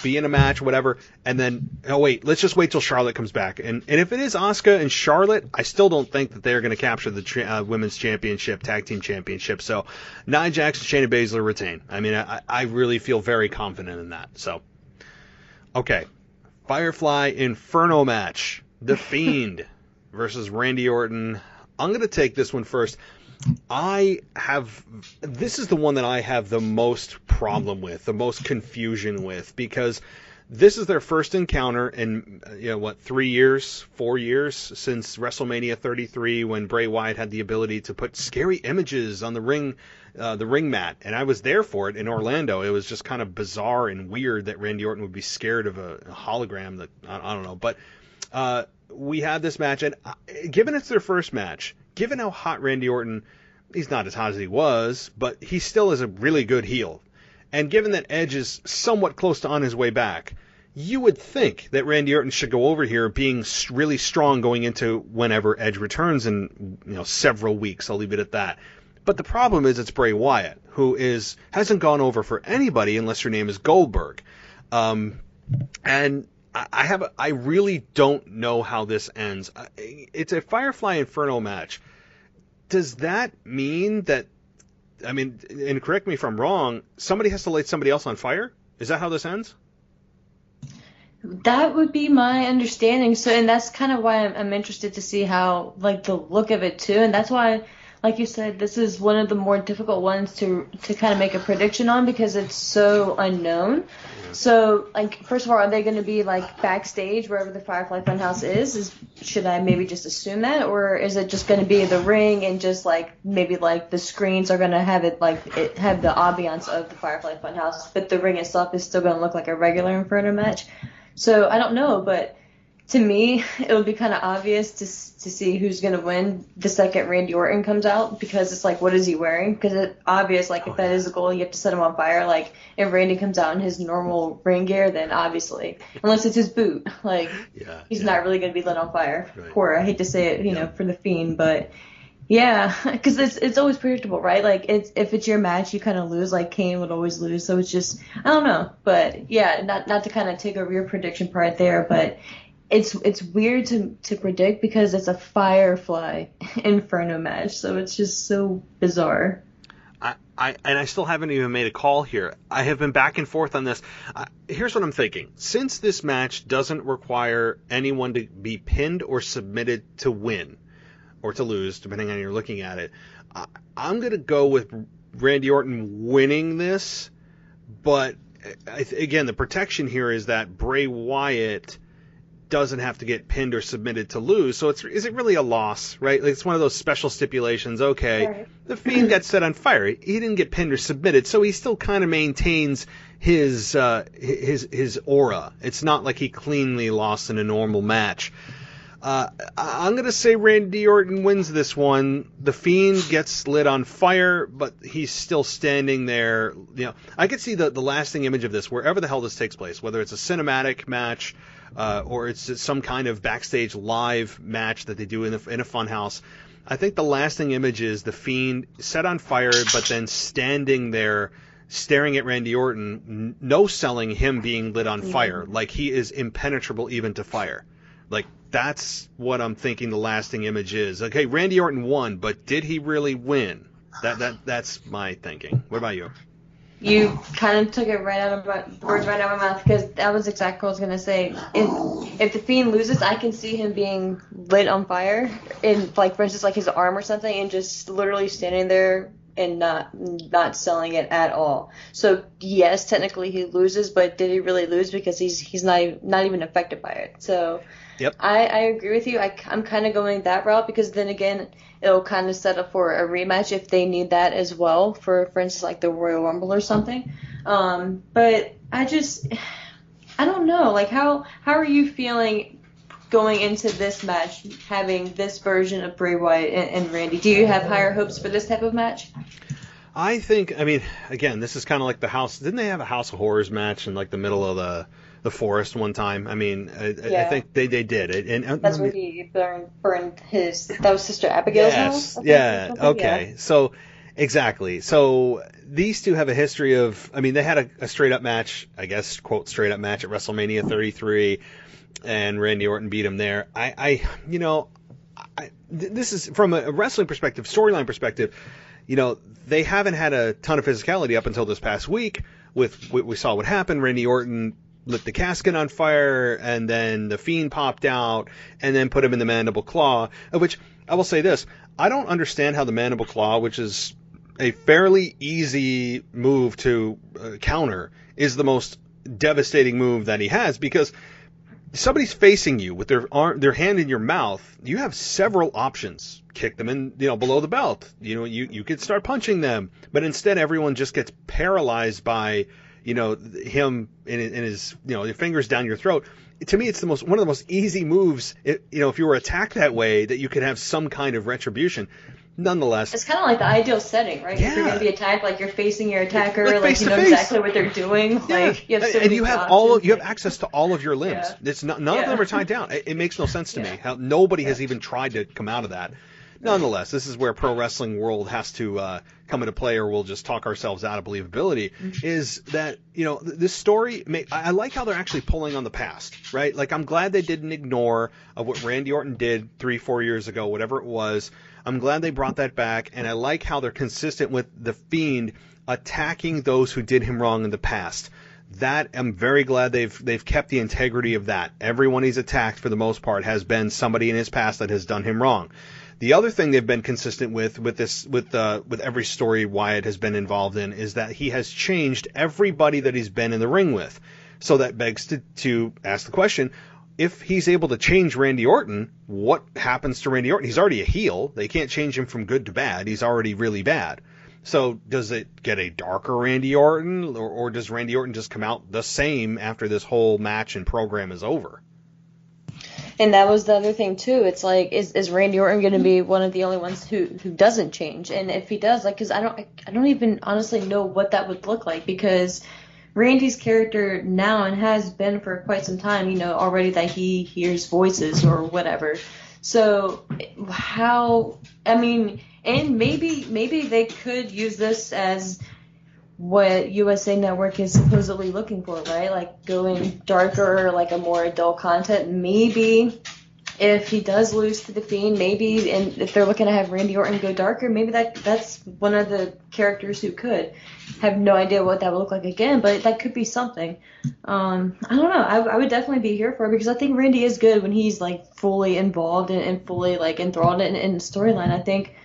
be in a match, whatever, and then, oh wait, let's just wait till Charlotte comes back. And if it is Asuka and Charlotte, I still don't think that they're going to capture the women's championship, tag team championship. So Nia Jax and Shayna Baszler retain. I mean, I really feel very confident in that. So, okay, Firefly Inferno match, The Fiend versus Randy Orton. I'm going to take this one first. This is the one that I have the most problem with, the most confusion with, because this is their first encounter in, 4 years since WrestleMania 33, when Bray Wyatt had the ability to put scary images on the ring mat. And I was there for it in Orlando. It was just kind of bizarre and weird that Randy Orton would be scared of a hologram that, I don't know. But we had this match, and given it's their first match, given how hot Randy Orton, he's not as hot as he was, but he still is a really good heel. And given that Edge is somewhat close to on his way back, you would think that Randy Orton should go over here being really strong going into whenever Edge returns in several weeks. I'll leave it at that. But the problem is it's Bray Wyatt, who hasn't gone over for anybody unless your name is Goldberg. And I really don't know how this ends. It's a Firefly Inferno match. Does that mean that, I mean, and correct me if I'm wrong, somebody has to light somebody else on fire? Is that how this ends? That would be my understanding. So, and that's kind of why I'm interested to see how, like, the look of it too. And that's why, like you said, this is one of the more difficult ones to kind of make a prediction on, because it's so unknown. So, like, first of all, are they going to be, like, backstage wherever the Firefly Funhouse is? Should I maybe just assume that? Or is it just going to be the ring and just, like, maybe, like, the screens are going to have it, like, have the ambiance of the Firefly Funhouse, but the ring itself is still going to look like a regular Inferno match? So, I don't know, but to me, it would be kind of obvious to see who's going to win the second Randy Orton comes out, because it's like, what is he wearing? Because it's obvious, like, if that is the goal, you have to set him on fire. Like, if Randy comes out in his normal ring gear, then obviously, unless it's his boot, like, he's not really going to be lit on fire. Right. Poor, I hate to say it, for the Fiend, but yeah, because it's always predictable, right? Like, if it's your match, you kind of lose. Like, Kane would always lose, so it's just, I don't know. But yeah, not to kind of take over your prediction part there, but it's weird to predict because it's a Firefly Inferno match, so it's just so bizarre. I still haven't even made a call here. I have been back and forth on this. Here's what I'm thinking. Since this match doesn't require anyone to be pinned or submitted to win, or to lose, depending on how you're looking at it, I'm going to go with Randy Orton winning this, but again, the protection here is that Bray Wyatt doesn't have to get pinned or submitted to lose. So is it really a loss, right? Like, it's one of those special stipulations. Okay, right. The Fiend got set on fire. He didn't get pinned or submitted, so he still kind of maintains his aura. It's not like he cleanly lost in a normal match. I'm going to say Randy Orton wins this one. The Fiend gets lit on fire, but he's still standing there. You know, I could see the lasting image of this wherever the hell this takes place, whether it's a cinematic match or it's some kind of backstage live match that they do in a funhouse. I think the lasting image is the Fiend set on fire, but then standing there staring at Randy Orton, no-selling him being lit on fire, like he is impenetrable even to fire. Like, that's what I'm thinking the lasting image is. Okay, Randy Orton won, but did he really win? That's my thinking. What about you? You kind of took it right out of my words right out of my mouth, because that was exactly what I was gonna say. If the Fiend loses, I can see him being lit on fire, in, like, for instance, like his arm or something, and just literally standing there and not selling it at all. So yes, technically he loses, but did he really lose? Because he's not even affected by it. So. Yep. I agree with you. I'm kind of going that route, because then again, it'll kind of set up for a rematch if they need that as well, for instance, like the Royal Rumble or something. But I don't know. Like, how are you feeling going into this match, having this version of Bray Wyatt and Randy? Do you have higher hopes for this type of match? I think, again, this is kind of like the house. Didn't they have a House of Horrors match in like the middle of the forest one time? I think they did it, and that's where he burned his. That was Sister Abigail's house. Yeah. Okay. Yeah. So exactly. So these two have a history of. They had a straight up match, I guess, quote straight up match at WrestleMania 33, and Randy Orton beat him there. This is from a wrestling perspective, storyline perspective. They haven't had a ton of physicality up until this past week. With we saw what happened. Randy Orton lit the casket on fire, and then the Fiend popped out, and then put him in the mandible claw, which I will say this, I don't understand how the mandible claw, which is a fairly easy move to counter, is the most devastating move that he has, because somebody's facing you with their hand in your mouth, you have several options. Kick them in, below the belt. You could start punching them, but instead everyone just gets paralyzed by him in his, your fingers down your throat. To me, it's one of the most easy moves, if you were attacked that way, that you could have some kind of retribution. Nonetheless, it's kind of like the ideal setting, right? Yeah. If you're going to be attacked, like you're facing your attacker, like you know exactly what they're doing. Yeah. Like you have so and many you have options. you have access to all of your limbs. Yeah. It's none of them are tied down. It makes no sense to me how nobody has even tried to come out of that. Nonetheless, this is where pro wrestling world has to come into play, or we'll just talk ourselves out of believability, is that, this story, I like how they're actually pulling on the past, right? Like, I'm glad they didn't ignore what Randy Orton did 3-4 years ago, whatever it was. I'm glad they brought that back, and I like how they're consistent with the Fiend attacking those who did him wrong in the past. That, I'm very glad they've kept the integrity of that. Everyone he's attacked, for the most part, has been somebody in his past that has done him wrong. The other thing they've been consistent with every story Wyatt has been involved in, is that he has changed everybody that he's been in the ring with. So that begs to ask the question, if he's able to change Randy Orton, what happens to Randy Orton? He's already a heel. They can't change him from good to bad. He's already really bad. So does it get a darker Randy Orton, or does Randy Orton just come out the same after this whole match and program is over? And that was the other thing too. It's like, is Randy Orton going to be one of the only ones who doesn't change? And if he does, like, because I don't even honestly know what that would look like, because Randy's character now, and has been for quite some time, already, that he hears voices or whatever. So and maybe they could use this as what USA Network is supposedly looking for, right? Like going darker, like a more adult content. Maybe if he does lose to The Fiend, maybe, and if they're looking to have Randy Orton go darker, maybe that's one of the characters who could. Have no idea what that would look like again, but that could be something. I don't know. I would definitely be here for it because I think Randy is good when he's like fully involved and fully like enthralled in the storyline. I think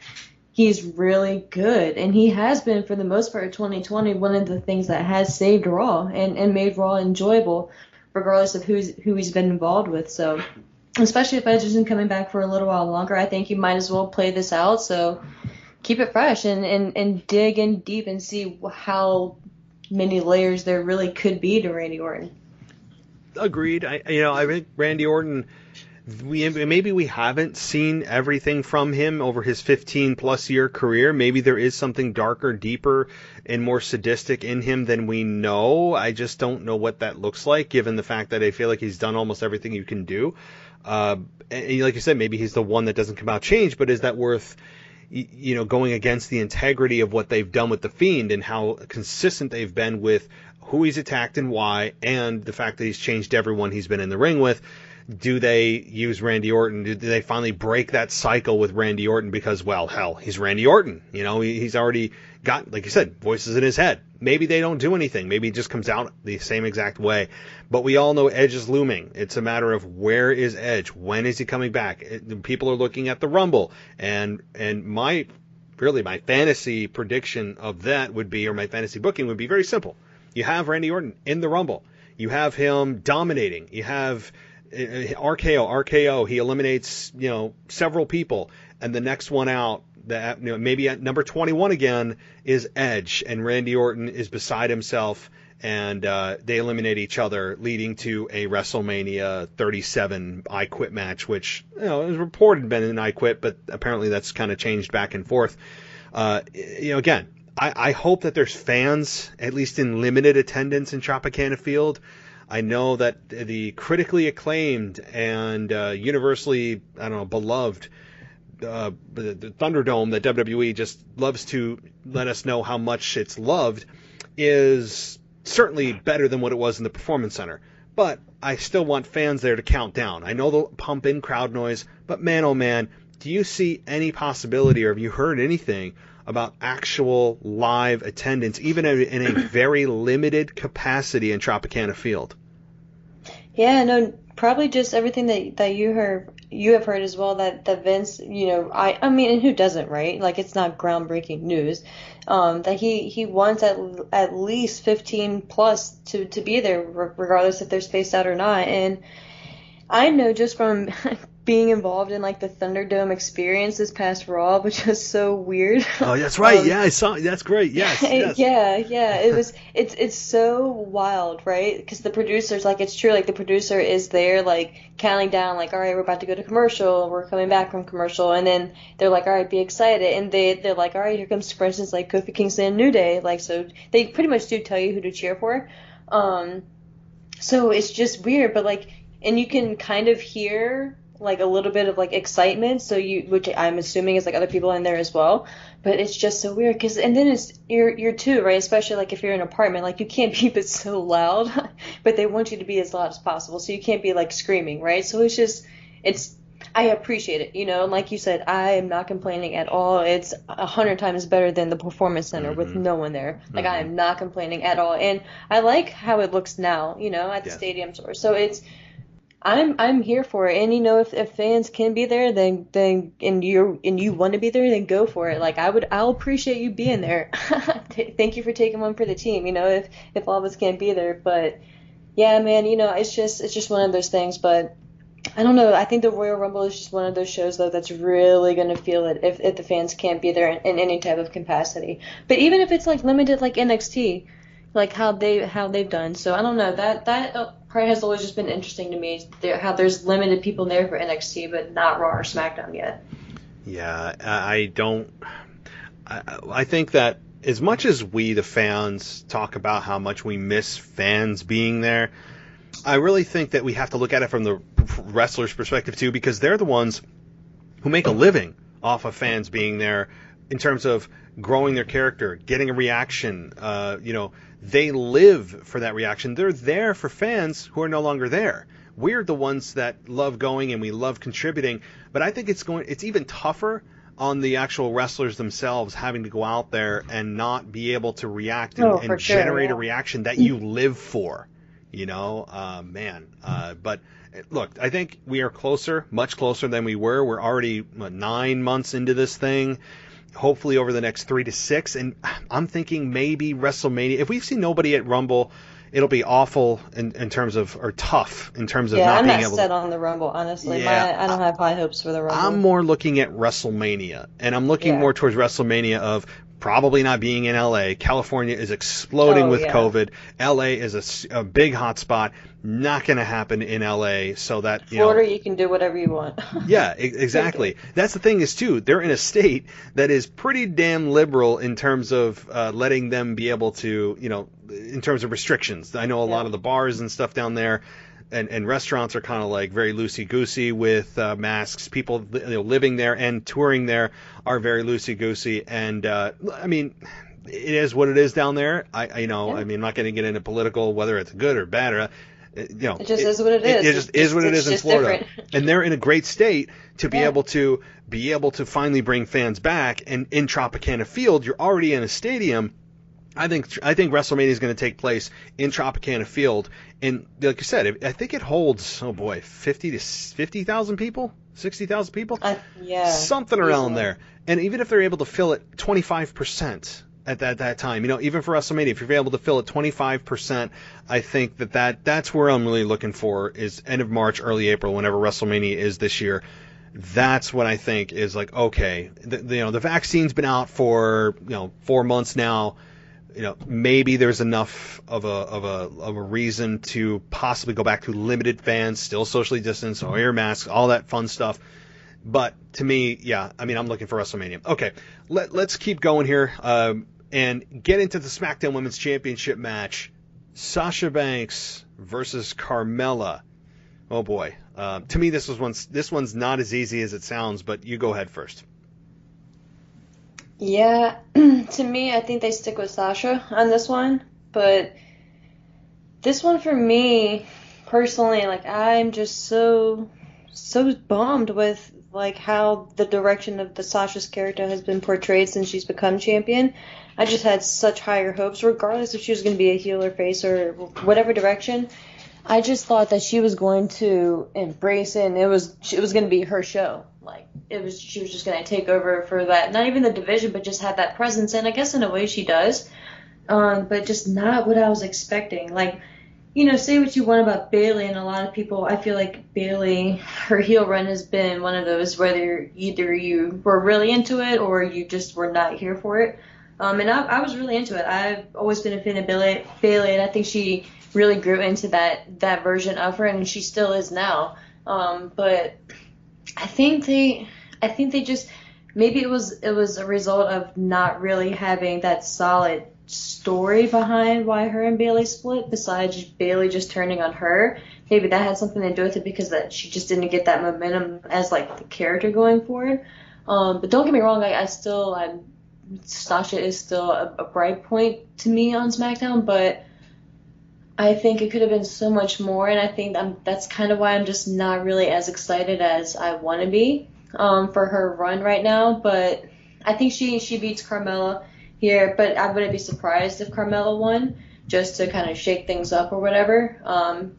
he's really good, and he has been for the most part of 2020 one of the things that has saved Raw and made Raw enjoyable, regardless of who he's been involved with. So, especially if Edge isn't coming back for a little while longer, I think you might as well play this out. So keep it fresh and dig in deep and see how many layers there really could be to Randy Orton. Agreed. I think Randy Orton, maybe we haven't seen everything from him over his 15-plus year career. Maybe there is something darker, deeper, and more sadistic in him than we know. I just don't know what that looks like, given the fact that I feel like he's done almost everything you can do. And like you said, maybe he's the one that doesn't come out changed, but is that worth going against the integrity of what they've done with The Fiend and how consistent they've been with who he's attacked and why, and the fact that he's changed everyone he's been in the ring with? Do they use Randy Orton? Do they finally break that cycle with Randy Orton because, well, hell, he's Randy Orton. He's already got, like you said, voices in his head. Maybe they don't do anything. Maybe it just comes out the same exact way. But we all know Edge is looming. It's a matter of where is Edge? When is he coming back? People are looking at the Rumble. And my fantasy prediction of that would be, or my fantasy booking would be very simple. You have Randy Orton in the Rumble. You have him dominating. You have RKO. He eliminates, several people. And the next one out, maybe at number 21 again, is Edge, and Randy Orton is beside himself, and they eliminate each other, leading to a WrestleMania 37 I Quit match, which is reported been an I Quit, but apparently that's kind of changed back and forth. Again, I hope that there's fans, at least in limited attendance in Tropicana Field. I know that the critically acclaimed and universally, beloved the Thunderdome that WWE just loves to let us know how much it's loved is certainly better than what it was in the Performance Center. But I still want fans there to count down. I know they'll pump in crowd noise, but man, oh man, do you see any possibility, or have you heard anything about actual live attendance, even in a very limited capacity in Tropicana Field? Yeah, no, probably just everything that you have heard as well, that Vince, I mean, and who doesn't, right? Like, it's not groundbreaking news, that he wants at least 15 plus to be there, regardless if they're spaced out or not. And I know just from being involved in like the Thunderdome experience this past Raw, which was so weird. Oh, that's right. Yeah, I saw. That's great. Yes. Yeah. It was. It's so wild, right? Because the producers, like, it's true. Like, the producer is there, like, counting down, like, all right, we're about to go to commercial. We're coming back from commercial, and then they're like, all right, be excited, and they're like, all right, here comes, for instance, like Kofi Kingston and New Day, like, so they pretty much do tell you who to cheer for. So it's just weird, but like, and you can kind of hear like a little bit of like excitement, which I'm assuming is like other people in there as well, but it's just so weird and then you're too, right? Especially like if you're in an apartment, like you can't keep it so loud, but they want you to be as loud as possible, so you can't be like screaming, right? So I appreciate it, and like you said, I am not complaining at all. It's 100 times better than the Performance Center with no one there. Like, I am not complaining at all, and I like how it looks now, at the stadium tour. So I'm here for it, and if fans can be there, then and you want to be there, then go for it. Like, I'll appreciate you being there. Thank you for taking one for the team. If all of us can't be there, but yeah, man, it's just one of those things. But I don't know. I think the Royal Rumble is just one of those shows, though, that's really going to feel it if the fans can't be there in any type of capacity. But even if it's like limited, like NXT, like how they've done. So I don't know. That part has always just been interesting to me. How there's limited people there for NXT, but not Raw or SmackDown yet. Yeah, I think that as much as we, the fans, talk about how much we miss fans being there, I really think that we have to look at it from the wrestlers' perspective too, because they're the ones who make a living off of fans being there in terms of growing their character, getting a reaction. They live for that reaction. They're there for fans who are no longer there. we're the ones that love going and we love contributing. But I think it's even tougher on the actual wrestlers themselves, having to go out there and not be able to react and generate a reaction that you live for, man. But look, I think we are closer, much closer than we were. We're already 9 months into this thing, hopefully over the next 3 to 6. And I'm thinking maybe WrestleMania, if we've seen nobody at Rumble, it'll be awful in terms of, or tough in terms of not being able to. Yeah, I'm not set on the Rumble, honestly. Yeah, I don't have high hopes for the Rumble. I'm more looking at WrestleMania, and I'm looking more towards WrestleMania of probably not being in LA. California is exploding with COVID. LA is a big hot spot. Not going to happen in LA, so that Florida, you can do whatever you want. Yeah, exactly. That's the thing is too. They're in a state that is pretty damn liberal in terms of letting them be able to, in terms of restrictions. I know a lot of the bars and stuff down there, and restaurants are kind of like very loosey-goosey with masks. People living there and touring there are very loosey-goosey, and I mean, it is what it is down there. I mean, I'm not going to get into political whether it's good or bad or. It just is what it is. It just is what it is in Florida, different. And they're in a great state to be able to finally bring fans back. And in Tropicana Field, you're already in a stadium. I think WrestleMania is going to take place in Tropicana Field, and like you said, I think it holds 50,000 people, 60,000 people, something around there. And even if they're able to fill it 25%. At that time, even for WrestleMania, if you're able to fill it 25%, I think that's where I'm really looking for is end of March, early April, whenever WrestleMania is this year. That's what I think is like, okay, the vaccine's been out for 4 months now. Maybe there's enough of a reason to possibly go back to limited fans, still socially distanced, wear masks, all that fun stuff. But to me, I'm looking for WrestleMania. Okay, let's keep going here and get into the SmackDown Women's Championship match. Sasha Banks versus Carmella. Oh boy. To me, this one's not as easy as it sounds, but you go ahead first. Yeah, to me, I think they stick with Sasha on this one. But this one for me, personally, I'm just so bummed with how the direction of the Sasha's character has been portrayed since she's become champion. I just had such higher hopes, regardless if she was going to be a heel or face or whatever direction. I just thought that she was going to embrace it, and it was going to be her show. She was just going to take over for that, not even the division, but just have that presence. And I guess in a way she does, but just not what I was expecting. Say what you want about Bayley, and a lot of people, I feel like Bayley, her heel run has been one of those whether either you were really into it or you just were not here for it. And I was really into it. I've always been a fan of Bayley, and I think she really grew into that version of her, and she still is now. But I think they just, maybe it was a result of not really having that solid story behind why her and Bayley split, besides Bayley just turning on her. Maybe that had something to do with it, because that she just didn't get that momentum as the character going forward. But don't get me wrong, Sasha is still a bright point to me on SmackDown, but I think it could have been so much more, and I think that's kind of why I'm just not really as excited as I want to be for her run right now. But I think she beats Carmella here, but I wouldn't be surprised if Carmella won, just to kind of shake things up or whatever. And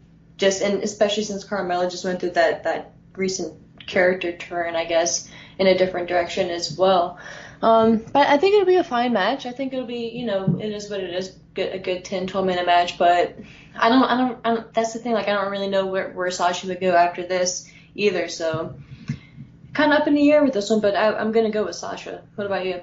especially since Carmella just went through that recent character turn, I guess, in a different direction as well. But I think it'll be a fine match. I think it'll be, it is what it is, a good 10-12 minute match. But I don't. That's the thing. I don't really know where Sasha would go after this either. So kind of up in the air with this one. But I'm gonna go with Sasha. What about you?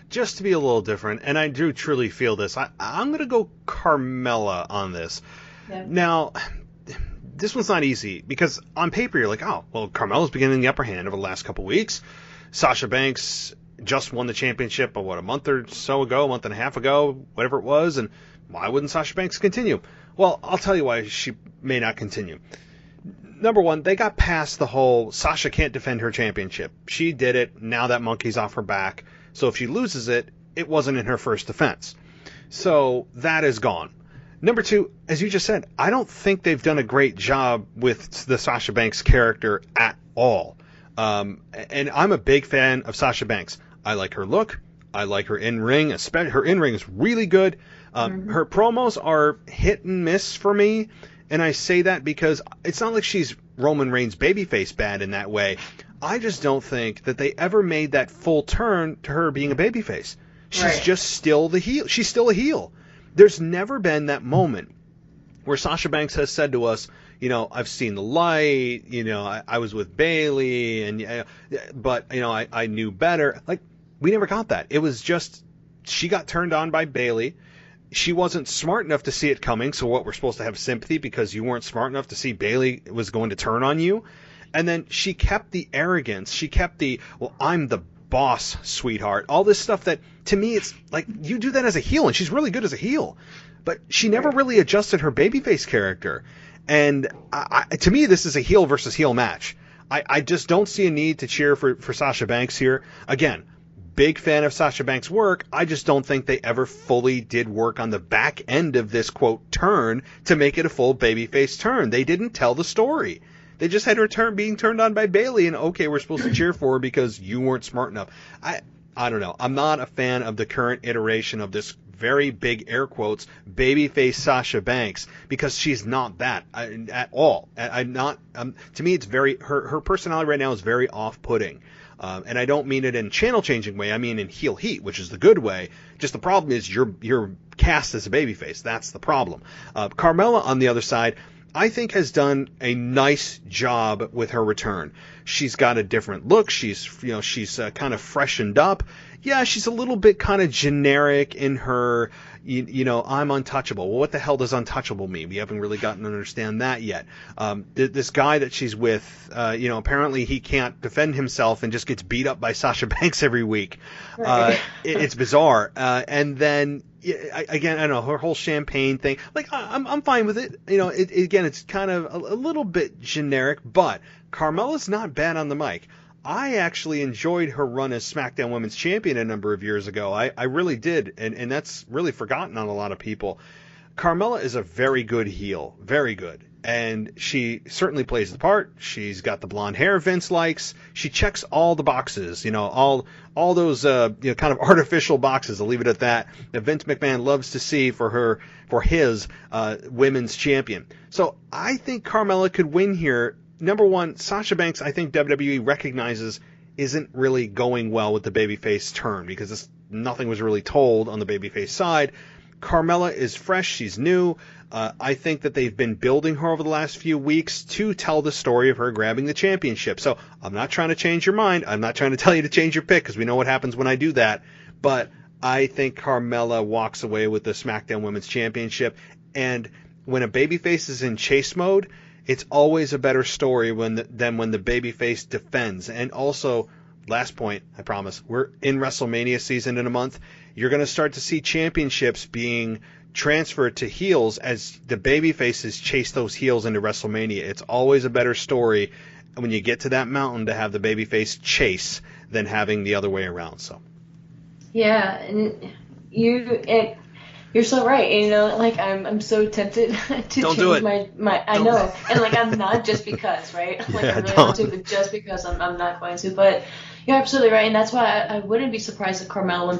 Just to be a little different, and I do truly feel this, I'm going to go Carmella on this. Yeah. Now, this one's not easy, because on paper you're like, oh, well, Carmella's been getting the upper hand over the last couple weeks. Sasha Banks just won the championship, a month or so ago, a month and a half ago, whatever it was, and why wouldn't Sasha Banks continue? Well, I'll tell you why she may not continue. Number one, they got past the whole Sasha can't defend her championship. She did it, now that monkey's off her back. So if she loses it, it wasn't in her first defense. So that is gone. Number two, as you just said, I don't think they've done a great job with the Sasha Banks character at all. And I'm a big fan of Sasha Banks. I like her look. I like her in-ring. Her in-ring is really good. Her promos are hit and miss for me. And I say that because it's not like she's Roman Reigns babyface bad in that way. I just don't think that they ever made that full turn to her being a babyface. She's just still the heel. She's still a heel. There's never been that moment where Sasha Banks has said to us, I've seen the light, I was with Bayley, but I knew better. Like, we never got that. It was just, she got turned on by Bayley. She wasn't smart enough to see it coming, so what, we're supposed to have sympathy because you weren't smart enough to see Bayley was going to turn on you? And then she kept the arrogance. She kept the, well, I'm the boss, sweetheart. All this stuff that, to me, it's like, you do that as a heel, and she's really good as a heel. But she never really adjusted her babyface character. And to me, this is a heel versus heel match. I just don't see a need to cheer for Sasha Banks here. Again, big fan of Sasha Banks' work. I just don't think they ever fully did work on the back end of this, quote, turn to make it a full babyface turn. They didn't tell the story. They just had her being turned on by Bayley, and okay, we're supposed to cheer for her because you weren't smart enough. I don't know. I'm not a fan of the current iteration of this very big air quotes babyface Sasha Banks because she's not that at all. To me, it's very her personality right now is very off-putting. And I don't mean it in channel-changing way. I mean in heel heat, which is the good way. Just the problem is you're cast as a babyface. That's the problem. Carmella, on the other side, I think has done a nice job with her return. She's got a different look. She's kind of freshened up. Yeah, she's a little bit kind of generic in her, I'm untouchable. Well, what the hell does untouchable mean? We haven't really gotten to understand that yet. This guy that she's with, apparently he can't defend himself and just gets beat up by Sasha Banks every week. Right. It's bizarre. And then, again, I don't know, her whole champagne thing. Like, I'm fine with it. Again, it's kind of a little bit generic, but Carmella's not bad on the mic. I actually enjoyed her run as SmackDown Women's Champion a number of years ago. I really did, and that's really forgotten on a lot of people. Carmella is a very good heel, very good, and she certainly plays the part. She's got the blonde hair Vince likes. She checks all the boxes, all those kind of artificial boxes. I'll leave it at that Vince McMahon loves to see for his women's champion. So I think Carmella could win here. Number one, Sasha Banks, I think WWE recognizes isn't really going well with the babyface turn because nothing was really told on the babyface side. Carmella is fresh. She's new. I think that they've been building her over the last few weeks to tell the story of her grabbing the championship. So I'm not trying to change your mind. I'm not trying to tell you to change your pick because we know what happens when I do that. But I think Carmella walks away with the SmackDown Women's Championship. And when a babyface is in chase mode, it's always a better story than when the babyface defends. And also, last point, I promise, we're in WrestleMania season in a month. You're going to start to see championships being transferred to heels as the babyfaces chase those heels into WrestleMania. It's always a better story when you get to that mountain to have the babyface chase than having the other way around. So. Yeah, and you're so right. I'm so tempted to don't change my I know. And I'm not just because, right? I really want to, but just because I'm not going to. But you're absolutely right. And that's why I wouldn't be surprised if Carmella won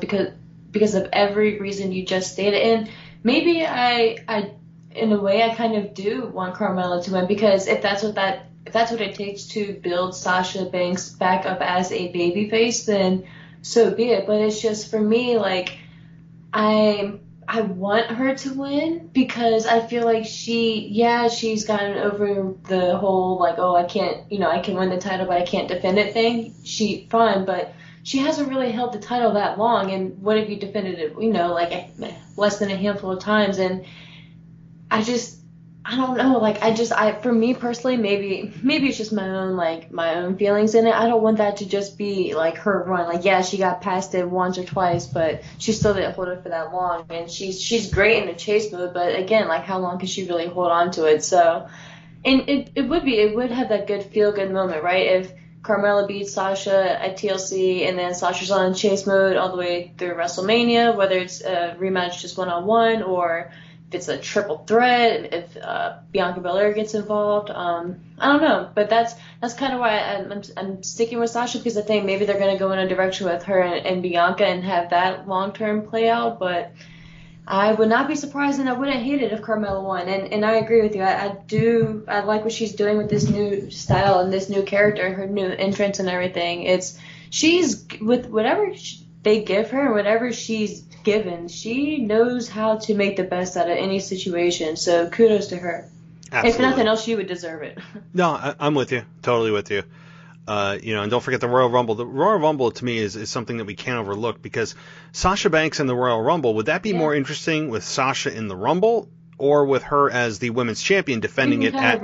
because of every reason you just stated. And maybe I in a way I kind of do want Carmella to win because if that's what it takes to build Sasha Banks back up as a babyface, then so be it. But it's just for me, I want her to win because I feel like she's gotten over the whole I can't, I can win the title but I can't defend it thing. Fine, but she hasn't really held the title that long, and what have you defended it, less than a handful of times, and I don't know, for me personally, maybe it's just my own feelings in it. I don't want that to just be her run. She got past it once or twice, but she still didn't hold it for that long. And she's great in the chase mode, but again, how long can she really hold on to it? So, and it would have that good feel good moment, right? If Carmella beats Sasha at TLC and then Sasha's on chase mode all the way through WrestleMania, whether it's a rematch just one-on-one or it's a triple threat, if Bianca Belair gets involved. I don't know, but that's kind of why I'm sticking with Sasha, because I think maybe they're going to go in a direction with her and Bianca and have that long-term play out, but I would not be surprised and I wouldn't hate it if Carmella won. And I agree with you. I like what she's doing with this new style and this new character, her new entrance and everything. She's with whatever they give her, whatever she's given, she knows how to make the best out of any situation. So kudos to her. Absolutely. If nothing else, she would deserve it. No, I'm with you. Totally with you. And don't forget the Royal Rumble. The Royal Rumble, to me, is something that we can't overlook, because Sasha Banks in the Royal Rumble, would that be more interesting with Sasha in the Rumble or with her as the women's champion defending it at...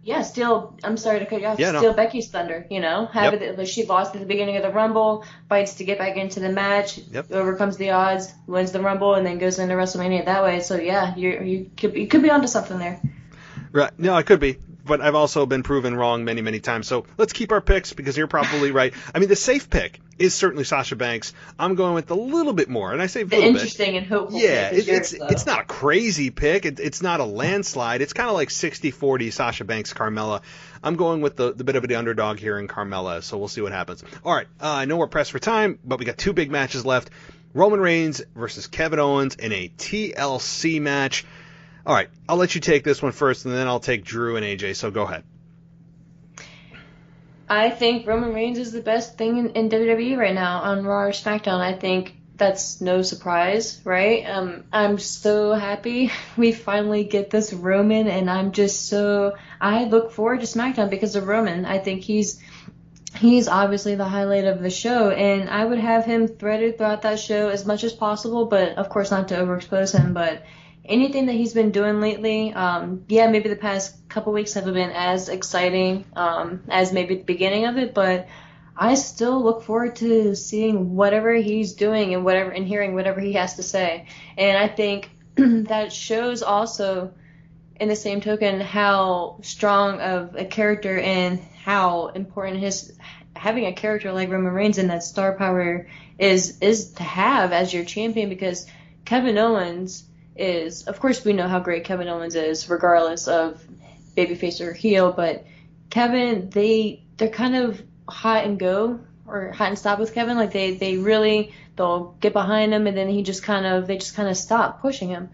I'm sorry to cut you off. Yeah, steal Becky's thunder, she lost at the beginning of the Rumble, fights to get back into the match, overcomes the odds, wins the Rumble, and then goes into WrestleMania that way. So yeah, you could be onto something there. Right. No, I could be. But I've also been proven wrong many, many times. So let's keep our picks, because you're probably right. I mean, the safe pick is certainly Sasha Banks. I'm going with a little bit more, and I say a little bit. Interesting and hopeful. Yeah, it's not a crazy pick. It's not a landslide. It's kind of like 60-40 Sasha Banks, Carmella. I'm going with the bit of the underdog here in Carmella, so we'll see what happens. All right, I know we're pressed for time, but we got 2 big matches left. Roman Reigns versus Kevin Owens in a TLC match. All right, I'll let you take this one first, and then I'll take Drew and AJ, so go ahead. I think Roman Reigns is the best thing in WWE right now on Raw or SmackDown. I think that's no surprise, right? I'm so happy we finally get this Roman, and I look forward to SmackDown because of Roman. I think he's obviously the highlight of the show, and I would have him threaded throughout that show as much as possible, but of course not to overexpose him, but anything that he's been doing lately, maybe the past couple weeks haven't been as exciting as maybe the beginning of it, but I still look forward to seeing whatever he's doing and hearing whatever he has to say. And I think that shows also, in the same token, how strong of a character and how important having a character like Roman Reigns and that star power is to have as your champion, because Kevin Owens of course we know how great Kevin Owens is regardless of babyface or heel, but Kevin, they're kind of hot and stop with Kevin. Like they'll get behind him, and then they just kind of stop pushing him.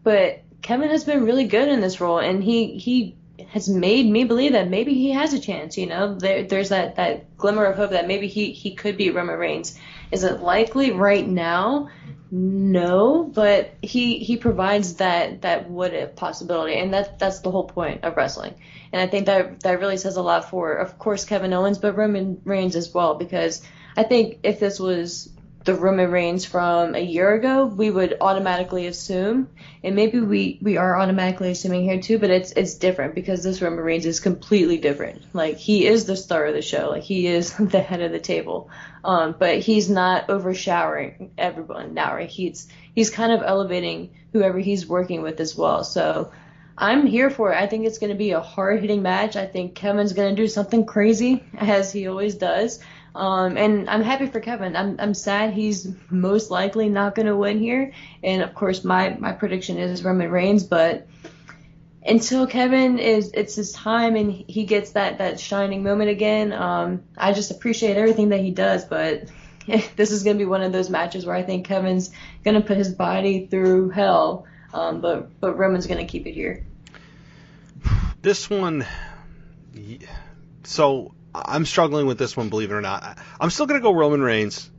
But Kevin has been really good in this role, and he has made me believe that maybe he has a chance. There's that glimmer of hope that maybe he could be Roman Reigns. Is it likely right now? No, but he provides that what if possibility, and that's the whole point of wrestling. And I think that really says a lot for, of course, Kevin Owens, but Roman Reigns as well, because I think if this was the Roman Reigns from a year ago, we would automatically assume, and maybe we are automatically assuming here too, but it's different, because this Roman Reigns is completely different. Like, he is the star of the show, like he is the head of the table, but he's not overshowering everyone now, right? He's kind of elevating whoever he's working with as well. So I'm here for it. I think it's going to be a hard-hitting match. I think Kevin's going to do something crazy, as he always does. And I'm happy for Kevin. I'm sad he's most likely not going to win here. And of course, my prediction is Roman Reigns. But until Kevin it's his time and he gets that shining moment again, I just appreciate everything that he does. But this is going to be one of those matches where I think Kevin's going to put his body through hell. But Roman's going to keep it here. This one, so I'm struggling with this one, believe it or not. I'm still going to go Roman Reigns.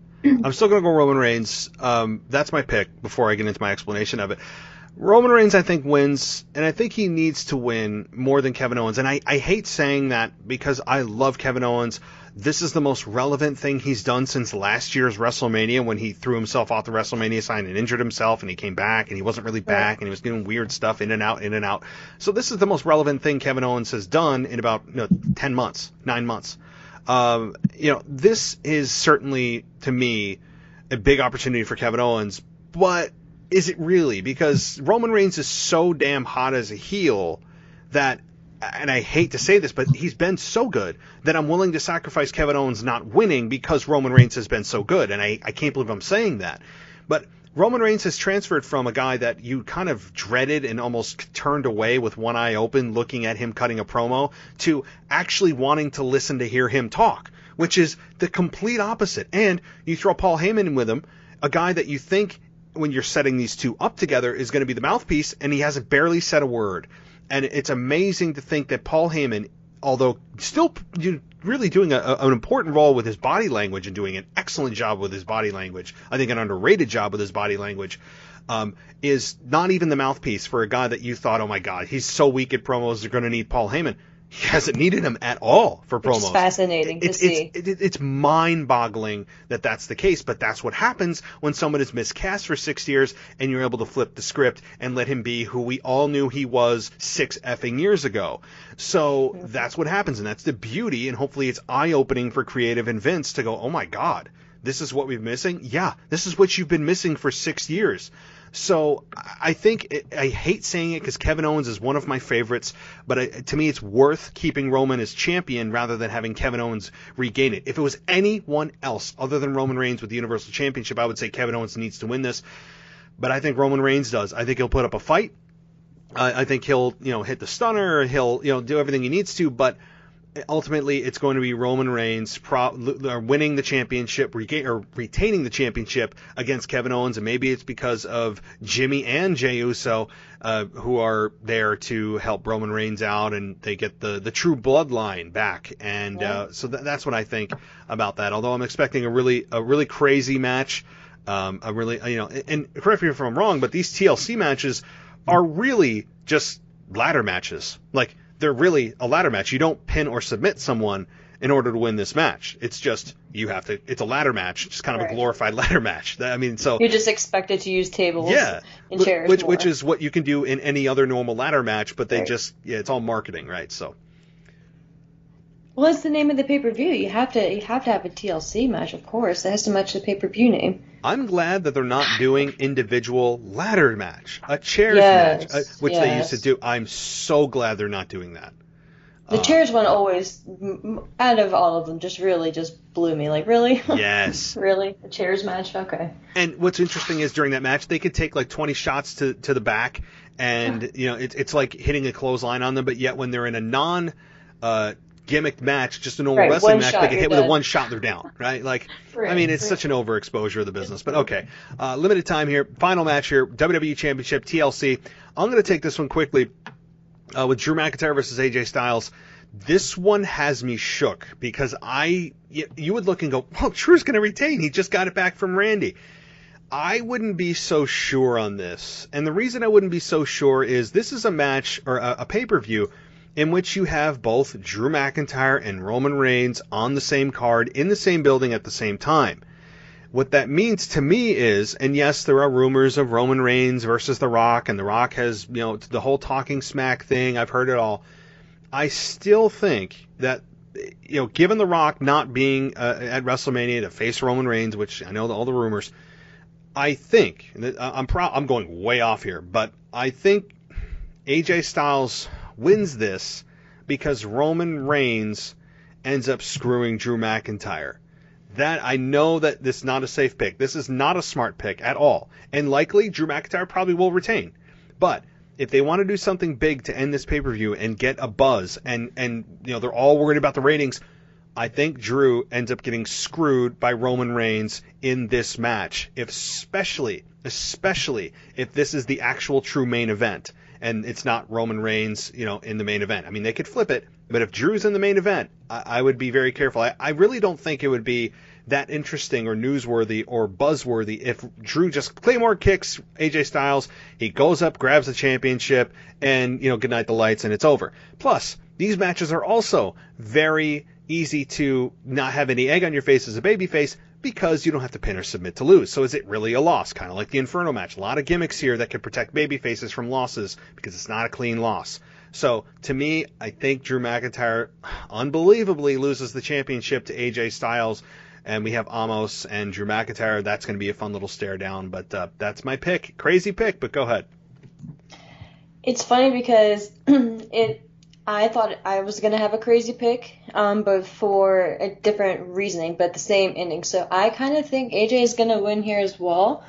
That's my pick before I get into my explanation of it. Roman Reigns, I think, wins, and I think he needs to win more than Kevin Owens. And I hate saying that because I love Kevin Owens. This is the most relevant thing he's done since last year's WrestleMania, when he threw himself off the WrestleMania sign and injured himself, and he came back, and he wasn't really back, and he was doing weird stuff in and out. So this is the most relevant thing Kevin Owens has done in about 9 months. This is certainly, to me, a big opportunity for Kevin Owens, but is it really? Because Roman Reigns is so damn hot as a heel that, and I hate to say this, but he's been so good that I'm willing to sacrifice Kevin Owens not winning because Roman Reigns has been so good, and I can't believe I'm saying that. But Roman Reigns has transferred from a guy that you kind of dreaded and almost turned away with one eye open looking at him cutting a promo to actually wanting to listen to hear him talk, which is the complete opposite. And you throw Paul Heyman in with him, a guy that you think when you're setting these two up together is going to be the mouthpiece, and he hasn't barely said a word. And it's amazing to think that Paul Heyman, although still really doing an important role with his body language and doing an excellent job with his body language, I think an underrated job with his body language, is not even the mouthpiece for a guy that you thought, oh my God, he's so weak at promos, they're going to need Paul Heyman. He hasn't needed him at all for promos. It's fascinating to see. It's mind-boggling that that's the case, but that's what happens when someone is miscast for 6 years and you're able to flip the script and let him be who we all knew he was 6 effing years ago. So that's what happens, and that's the beauty, and hopefully it's eye-opening for creative and Vince to go, oh my God, this is what we've been missing? Yeah, this is what you've been missing for 6 years. So I think, I hate saying it because Kevin Owens is one of my favorites, but to me it's worth keeping Roman as champion rather than having Kevin Owens regain it. If it was anyone else other than Roman Reigns with the Universal Championship, I would say Kevin Owens needs to win this. But I think Roman Reigns does. I think he'll put up a fight. I think he'll hit the stunner. He'll do everything he needs to, but ultimately, it's going to be Roman Reigns winning the championship, or retaining the championship against Kevin Owens, and maybe it's because of Jimmy and Jey Uso, who are there to help Roman Reigns out, and they get the true bloodline back. And so that's what I think about that. Although I'm expecting a really crazy match, and correct me if I'm wrong, but these TLC matches are really just ladder matches, like. They're really a ladder match. You don't pin or submit someone in order to win this match. It's just it's a ladder match, just kind of a glorified ladder match. I mean, so you're just expected to use tables and chairs, which is what you can do in any other normal ladder match, but they it's all marketing, right? So. Well, it's the name of the pay-per-view. You have to have a TLC match, of course. It has to match the pay-per-view name. I'm glad that they're not doing individual ladder match, a chairs match, which they used to do. I'm so glad they're not doing that. The chairs one always, out of all of them, just blew me. Like, really? Yes. Really? A chairs match? Okay. And what's interesting is during that match, they could take like 20 shots to the back, and it's like hitting a clothesline on them, but yet when they're in a non gimmicked match, just a normal wrestling match, they get hit with a one shot, they're down, right? Like, I mean, it's such an overexposure of the business. But okay, limited time here. Final match here, WWE Championship, TLC. I'm going to take this one quickly with Drew McIntyre versus AJ Styles. This one has me shook because you would look and go, well, Drew's going to retain. He just got it back from Randy. I wouldn't be so sure on this. And the reason I wouldn't be so sure is this is a match, or a pay-per-view, in which you have both Drew McIntyre and Roman Reigns on the same card in the same building at the same time. What that means to me is, and yes, there are rumors of Roman Reigns versus The Rock, and The Rock has, the whole talking smack thing. I've heard it all. I still think that, given The Rock not being at WrestleMania to face Roman Reigns, which I know all the rumors, I think, I'm going way off here, but I think AJ Styles wins this because Roman Reigns ends up screwing Drew McIntyre. That I know that this is not a safe pick. This is not a smart pick at all. And likely Drew McIntyre probably will retain. But if they want to do something big to end this pay-per-view and get a buzz and they're all worried about the ratings, I think Drew ends up getting screwed by Roman Reigns in this match, especially if this is the actual true main event. And it's not Roman Reigns, in the main event. I mean, they could flip it, but if Drew's in the main event, I would be very careful. I really don't think it would be that interesting or newsworthy or buzzworthy if Drew just Claymore kicks AJ Styles, he goes up, grabs the championship, and, good night the lights, and it's over. Plus, these matches are also very easy to not have any egg on your face as a babyface, because you don't have to pin or submit to lose. So is it really a loss? Kind of like the Inferno match. A lot of gimmicks here that could protect babyfaces from losses because it's not a clean loss. So to me, I think Drew McIntyre unbelievably loses the championship to AJ Styles, and we have Omos and Drew McIntyre. That's going to be a fun little stare down, but that's my pick. Crazy pick, but go ahead. It's funny because I thought I was going to have a crazy pick, but for a different reasoning, but the same ending. So I kind of think AJ is going to win here as well.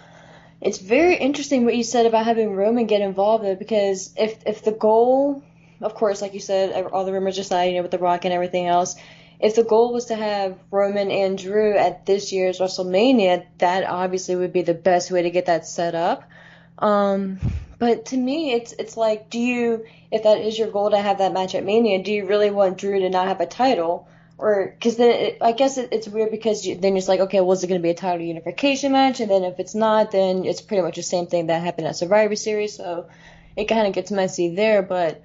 It's very interesting what you said about having Roman get involved, though, because if the goal, of course, like you said, all the rumors aside, with The Rock and everything else, if the goal was to have Roman and Drew at this year's WrestleMania, that obviously would be the best way to get that set up. But to me, it's like, if that is your goal to have that match at Mania, do you really want Drew to not have a title? Or, because then I guess it's weird because then it's like, okay, well, is it going to be a title unification match? And then if it's not, then it's pretty much the same thing that happened at Survivor Series. So it kind of gets messy there. But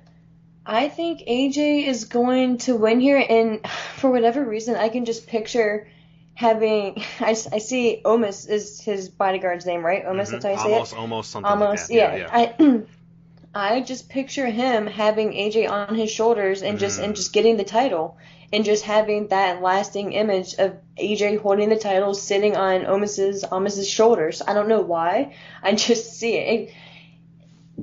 I think AJ is going to win here. And for whatever reason, I can just picture having, I see Omos is his bodyguard's name, right? Omos, that's how you say it? Almost something like that. Yeah. I just picture him having AJ on his shoulders and just getting the title. And just having that lasting image of AJ holding the title, sitting on Omos's shoulders. I don't know why. I just see it.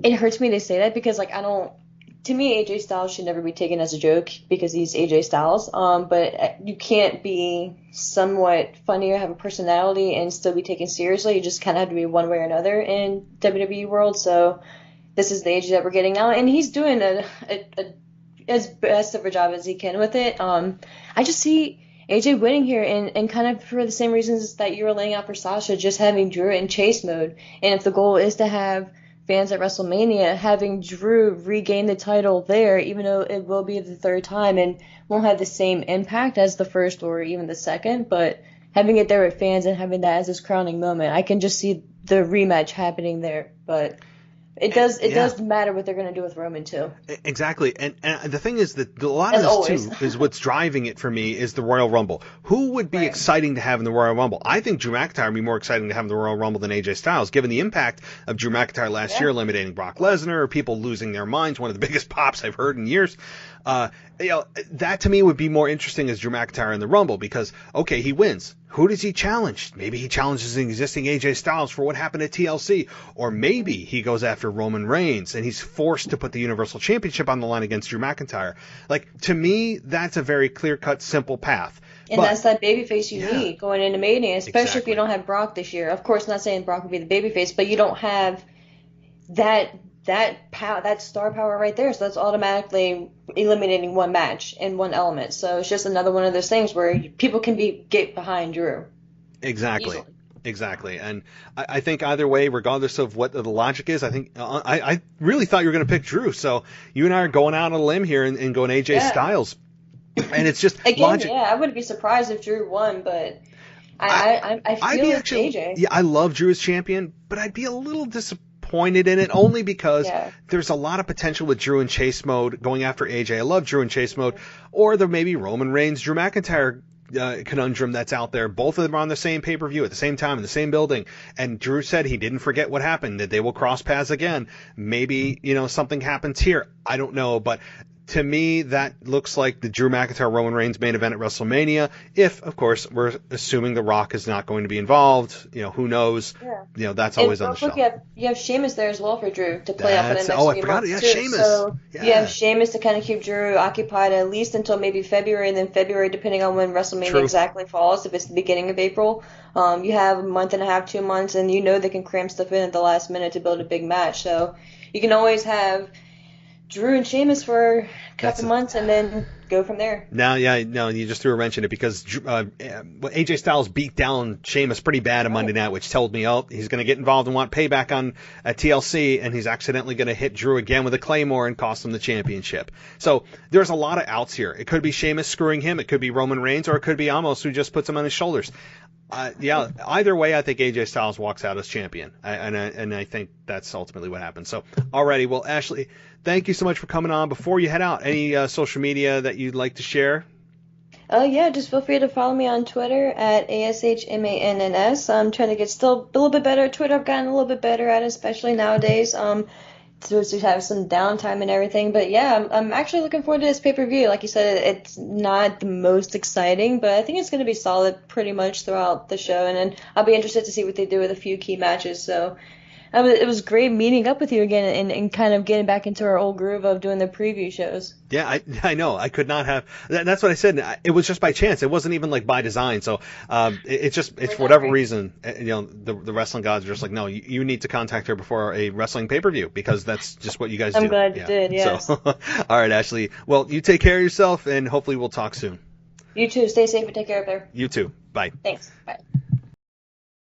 It hurts me to say that because, to me, AJ Styles should never be taken as a joke because he's AJ Styles. But you can't be somewhat funny or have a personality and still be taken seriously. You just kind of have to be one way or another in WWE world. So this is the AJ that we're getting now. And he's doing as best of a job as he can with it. I just see AJ winning here and kind of for the same reasons that you were laying out for Sasha, just having Drew in chase mode. And if the goal is to have fans at WrestleMania, having Drew regain the title there, even though it will be the third time and won't have the same impact as the first or even the second, but having it there with fans and having that as his crowning moment, I can just see the rematch happening there. But It does matter what they're going to do with Roman, too. Exactly. And the thing is that a lot of this, too, is what's driving it for me is the Royal Rumble. Who would be exciting to have in the Royal Rumble? I think Drew McIntyre would be more exciting to have in the Royal Rumble than AJ Styles, given the impact of Drew McIntyre last year, eliminating Brock Lesnar, or people losing their minds, one of the biggest pops I've heard in years. That to me would be more interesting as Drew McIntyre in the Rumble because, okay, he wins. Who does he challenge? Maybe he challenges an existing AJ Styles for what happened at TLC. Or maybe he goes after Roman Reigns and he's forced to put the Universal Championship on the line against Drew McIntyre. To me, that's a very clear-cut, simple path. And that's that babyface you need going into Mania, especially if you don't have Brock this year. Of course, not saying Brock would be the babyface, but you don't have that star power right there. So that's automatically eliminating one match in one element. So it's just another one of those things where people can get behind Drew. Exactly. Easily. Exactly. And I think either way, regardless of what the logic is, I think I really thought you were going to pick Drew. So you and I are going out on a limb here and going AJ Styles. And it's just again, logic. Yeah, I wouldn't be surprised if Drew won, but I feel like AJ. Yeah, I love Drew as champion, but I'd be a little disappointed in it only because there's a lot of potential with Drew in chase mode going after AJ. I love Drew in chase mode. Or there may be Roman Reigns, Drew McIntyre conundrum that's out there. Both of them are on the same pay-per-view at the same time in the same building. And Drew said he didn't forget what happened, that they will cross paths again. Maybe, something happens here. I don't know, but to me, that looks like the Drew McIntyre Roman Reigns main event at WrestleMania. If, of course, we're assuming The Rock is not going to be involved, who knows? Yeah. That's always on the shelf. You have Sheamus there as well for Drew to play off in the next few months. I forgot. Yeah, Sheamus. So you have Sheamus to kind of keep Drew occupied at least until maybe February, and then February, depending on when WrestleMania exactly falls, if it's the beginning of April. You have a month and a half, 2 months, and they can cram stuff in at the last minute to build a big match. So you can always have Drew and Sheamus for a couple months and then go from there. You just threw a wrench in it because AJ Styles beat down Sheamus pretty bad on Monday night, which told me, he's going to get involved and want payback on TLC, and he's accidentally going to hit Drew again with a Claymore and cost him the championship. So there's a lot of outs here. It could be Sheamus screwing him, it could be Roman Reigns, or it could be Omos who just puts him on his shoulders. Either way, I think AJ Styles walks out as champion, and I think that's ultimately what happens. So, alrighty, well, Ashley, thank you so much for coming on. Before you head out, any social media that you'd like to share? Just feel free to follow me on Twitter at ASHMANNS. I'm trying to get still a little bit better at Twitter. I've gotten a little bit better at it, especially nowadays. To have some downtime and everything. But yeah, I'm actually looking forward to this pay-per-view. Like you said, it's not the most exciting, but I think it's going to be solid pretty much throughout the show. And then I'll be interested to see what they do with a few key matches. So It was great meeting up with you again and kind of getting back into our old groove of doing the preview shows. Yeah, I know. I could not have. That's what I said. It was just by chance. It wasn't even like by design. So it's for whatever reason, the wrestling gods are just like, no, you need to contact her before a wrestling pay-per-view because that's just what you guys do. I'm glad you did, yes. So, all right, Ashley. Well, you take care of yourself, and hopefully we'll talk soon. You too. Stay safe and take care of her. You too. Bye. Thanks. Bye.